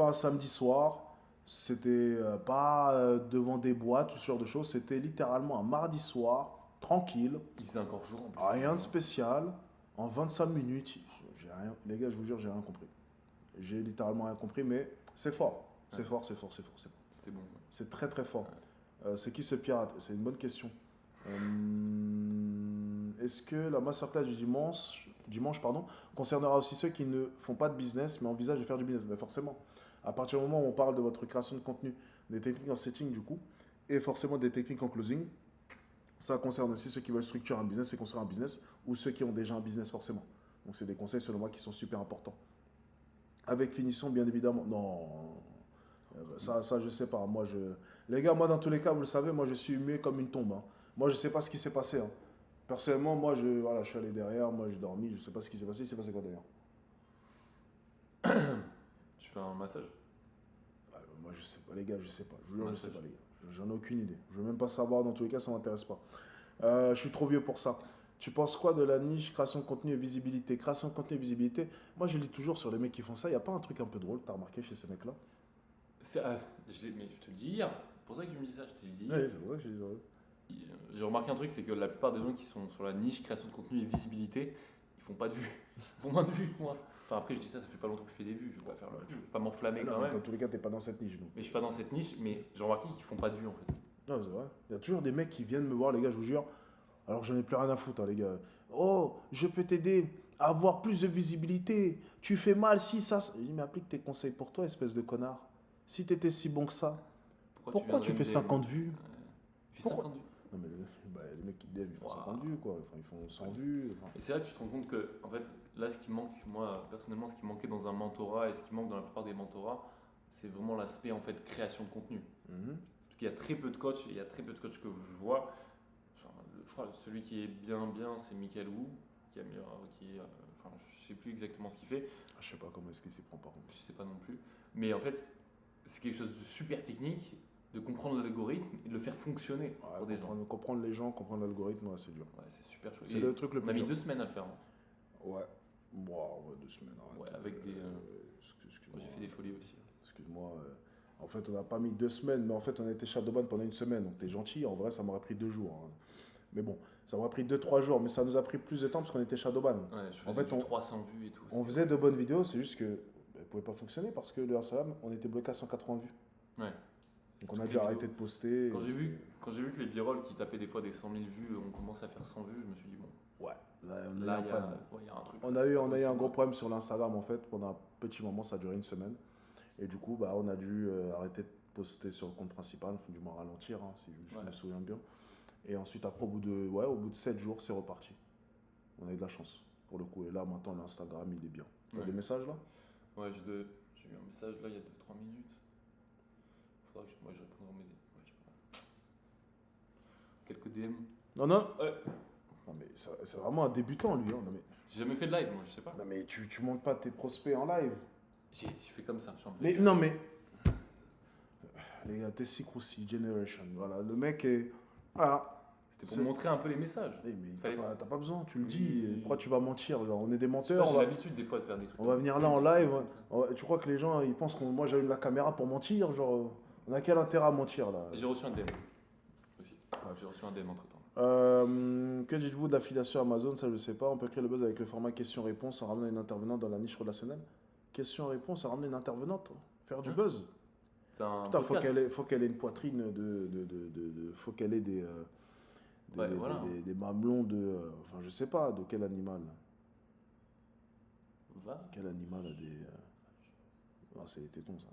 un samedi soir. C'était pas devant des boîtes, tout ce genre de choses. C'était littéralement un mardi soir, tranquille. Il faisait encore jour en plus. Rien de spécial. En 25 minutes, les gars, je vous jure, j'ai rien compris. J'ai littéralement rien compris, mais c'est fort. C'est fort. C'était bon. Ouais. C'est très très fort. Ouais. C'est qui ce pirate? C'est une bonne question. est-ce que la masterclass du dimanche concernera aussi ceux qui ne font pas de business mais envisagent de faire du business? Mais forcément, à partir du moment où on parle de votre création de contenu, des techniques en setting du coup, et forcément des techniques en closing, ça concerne aussi ceux qui veulent structurer un business et construire un business, ou ceux qui ont déjà un business forcément. Donc c'est des conseils selon moi qui sont super importants. Avec finition, bien évidemment. Non, ça je sais pas. Les gars, moi dans tous les cas, vous le savez, moi je suis muet comme une tombe. Hein. Moi je sais pas ce qui s'est passé. Hein. Personnellement, moi je suis allé derrière, moi j'ai dormi, je sais pas ce qui s'est passé. Il s'est passé quoi d'ailleurs? Tu fais un massage? Moi je sais pas les gars, je sais pas. Je vous jure, je sais pas les gars. J'en ai aucune idée. Je veux même pas savoir, dans tous les cas, ça m'intéresse pas. Je suis trop vieux pour ça. Tu penses quoi de la niche création de contenu et visibilité? Création de contenu et visibilité, moi je lis toujours sur les mecs qui font ça. Il n'y a pas un truc un peu drôle, t'as remarqué chez ces mecs-là? Mais je te le dis hier. C'est pour ça que tu me dis ça, je te le dis. Oui, c'est pour ça que je dis ça. J'ai remarqué un truc, c'est que la plupart des gens qui sont sur la niche création de contenu et visibilité, ils font pas de vues. Ils font moins de vues que moi. Enfin après je dis ça fait pas longtemps que je fais des vues, je vais pas m'enflammer quand même. Dans tous les cas, t'es pas dans cette niche. Donc. Mais je suis pas dans cette niche, mais j'ai remarqué qu'ils font pas de vues en fait. Non, c'est vrai. Il y a toujours des mecs qui viennent me voir, les gars, je vous jure. Alors j'en ai plus rien à foutre, hein, les gars. Oh, je peux t'aider à avoir plus de visibilité. Tu fais mal si ça. Il m'applique tes conseils pour toi, espèce de connard. Si t'étais si bon que ça, pourquoi tu fais 50 vues? Tu fais 50 vues. Non, mais les mecs qui dev, ils font 50 vues, quoi. Enfin, ils font 100 vues. Enfin. Et c'est là que tu te rends compte que, en fait, là, ce qui manque, moi, personnellement, ce qui manquait dans un mentorat et ce qui manque dans la plupart des mentorats, c'est vraiment l'aspect, en fait, création de contenu. Parce qu'il y a très peu de coachs, et il y a très peu de coachs que je vois. Je crois que celui qui est bien, c'est Michael Wu, enfin, je sais plus exactement ce qu'il fait. Je sais pas comment est-ce qu'il s'y prend, par contre. Je sais pas non plus. Mais en fait, c'est quelque chose de super technique, de comprendre l'algorithme et de le faire fonctionner pour des gens. Comprendre les gens, comprendre l'algorithme, ouais, c'est dur. Ouais, c'est super chouette. C'est le truc le plus On a mis dur. 2 semaines à le faire. Hein. Ouais. Wow, 2 semaines. Arrête. Ouais, avec des. Excuse-moi. J'ai fait des folies aussi. Excuse-moi. En fait, on n'a pas mis 2 semaines, mais en fait, on a été shadowban pendant 1 semaine. Donc, t'es gentil. En vrai, ça m'aurait pris 2 jours. Hein. Mais bon, ça m'aurait pris 2-3 jours. Mais ça nous a pris plus de temps parce qu'on était shadowban. Ouais, je faisais en fait, 300 vues et tout. On faisait de bonnes vidéos, c'est juste que elles ne pouvaient pas fonctionner parce que le Instagram, on était bloqué à 180 vues. Ouais. Donc, on a dû arrêter de poster. Quand j'ai vu que les b-rolls qui tapaient des fois des 100 000 vues, on commençait à faire 100 vues, je me suis dit, bon. Ouais, là, il y a un truc. On a eu un gros problème sur l'Instagram en fait. Pendant un petit moment, ça a duré 1 semaine. Et du coup, on a dû arrêter de poster sur le compte principal, du moins ralentir, hein, si je me souviens bien. Et ensuite, après, au bout de 7 jours, c'est reparti. On a eu de la chance, pour le coup. Et là, maintenant, l'Instagram, il est bien. Tu as des messages là? Ouais, j'ai eu un message là il y a 2-3 minutes. Faudra que je réponde aux médias. Ouais, je sais pas. Quelques DM. Non. Ouais. Non, mais c'est vraiment un débutant, lui. Hein. Non, mais... J'ai jamais fait de live, moi, je sais pas. Non, mais tu montes pas tes prospects en live. J'ai fait comme ça. Non, mais. Les gars, Tessie Generation. Voilà, le mec est. Voilà. C'était pour montrer un peu les messages. Mais t'as pas besoin, tu le dis. Pourquoi tu vas mentir? Genre, on est des menteurs. J'ai l'habitude des fois de faire des trucs. On va venir là en live. Tu crois que les gens ils pensent que moi j'allume la caméra pour mentir? Genre, on a quel intérêt à mentir là? J'ai reçu un DM aussi. J'ai reçu un DM entre temps. Que dites-vous de l'affiliation Amazon? Ça je sais pas. On peut créer le buzz avec le format question-réponse en ramenant une intervenante dans la niche relationnelle. Question-réponse en ramenant une intervenante. Faire du buzz. Putain, faut qu'elle ait une poitrine faut qu'elle ait des mamelons de. Enfin, je sais pas, de quel animal. Quel animal a des. Ah, c'est les tétons, ça.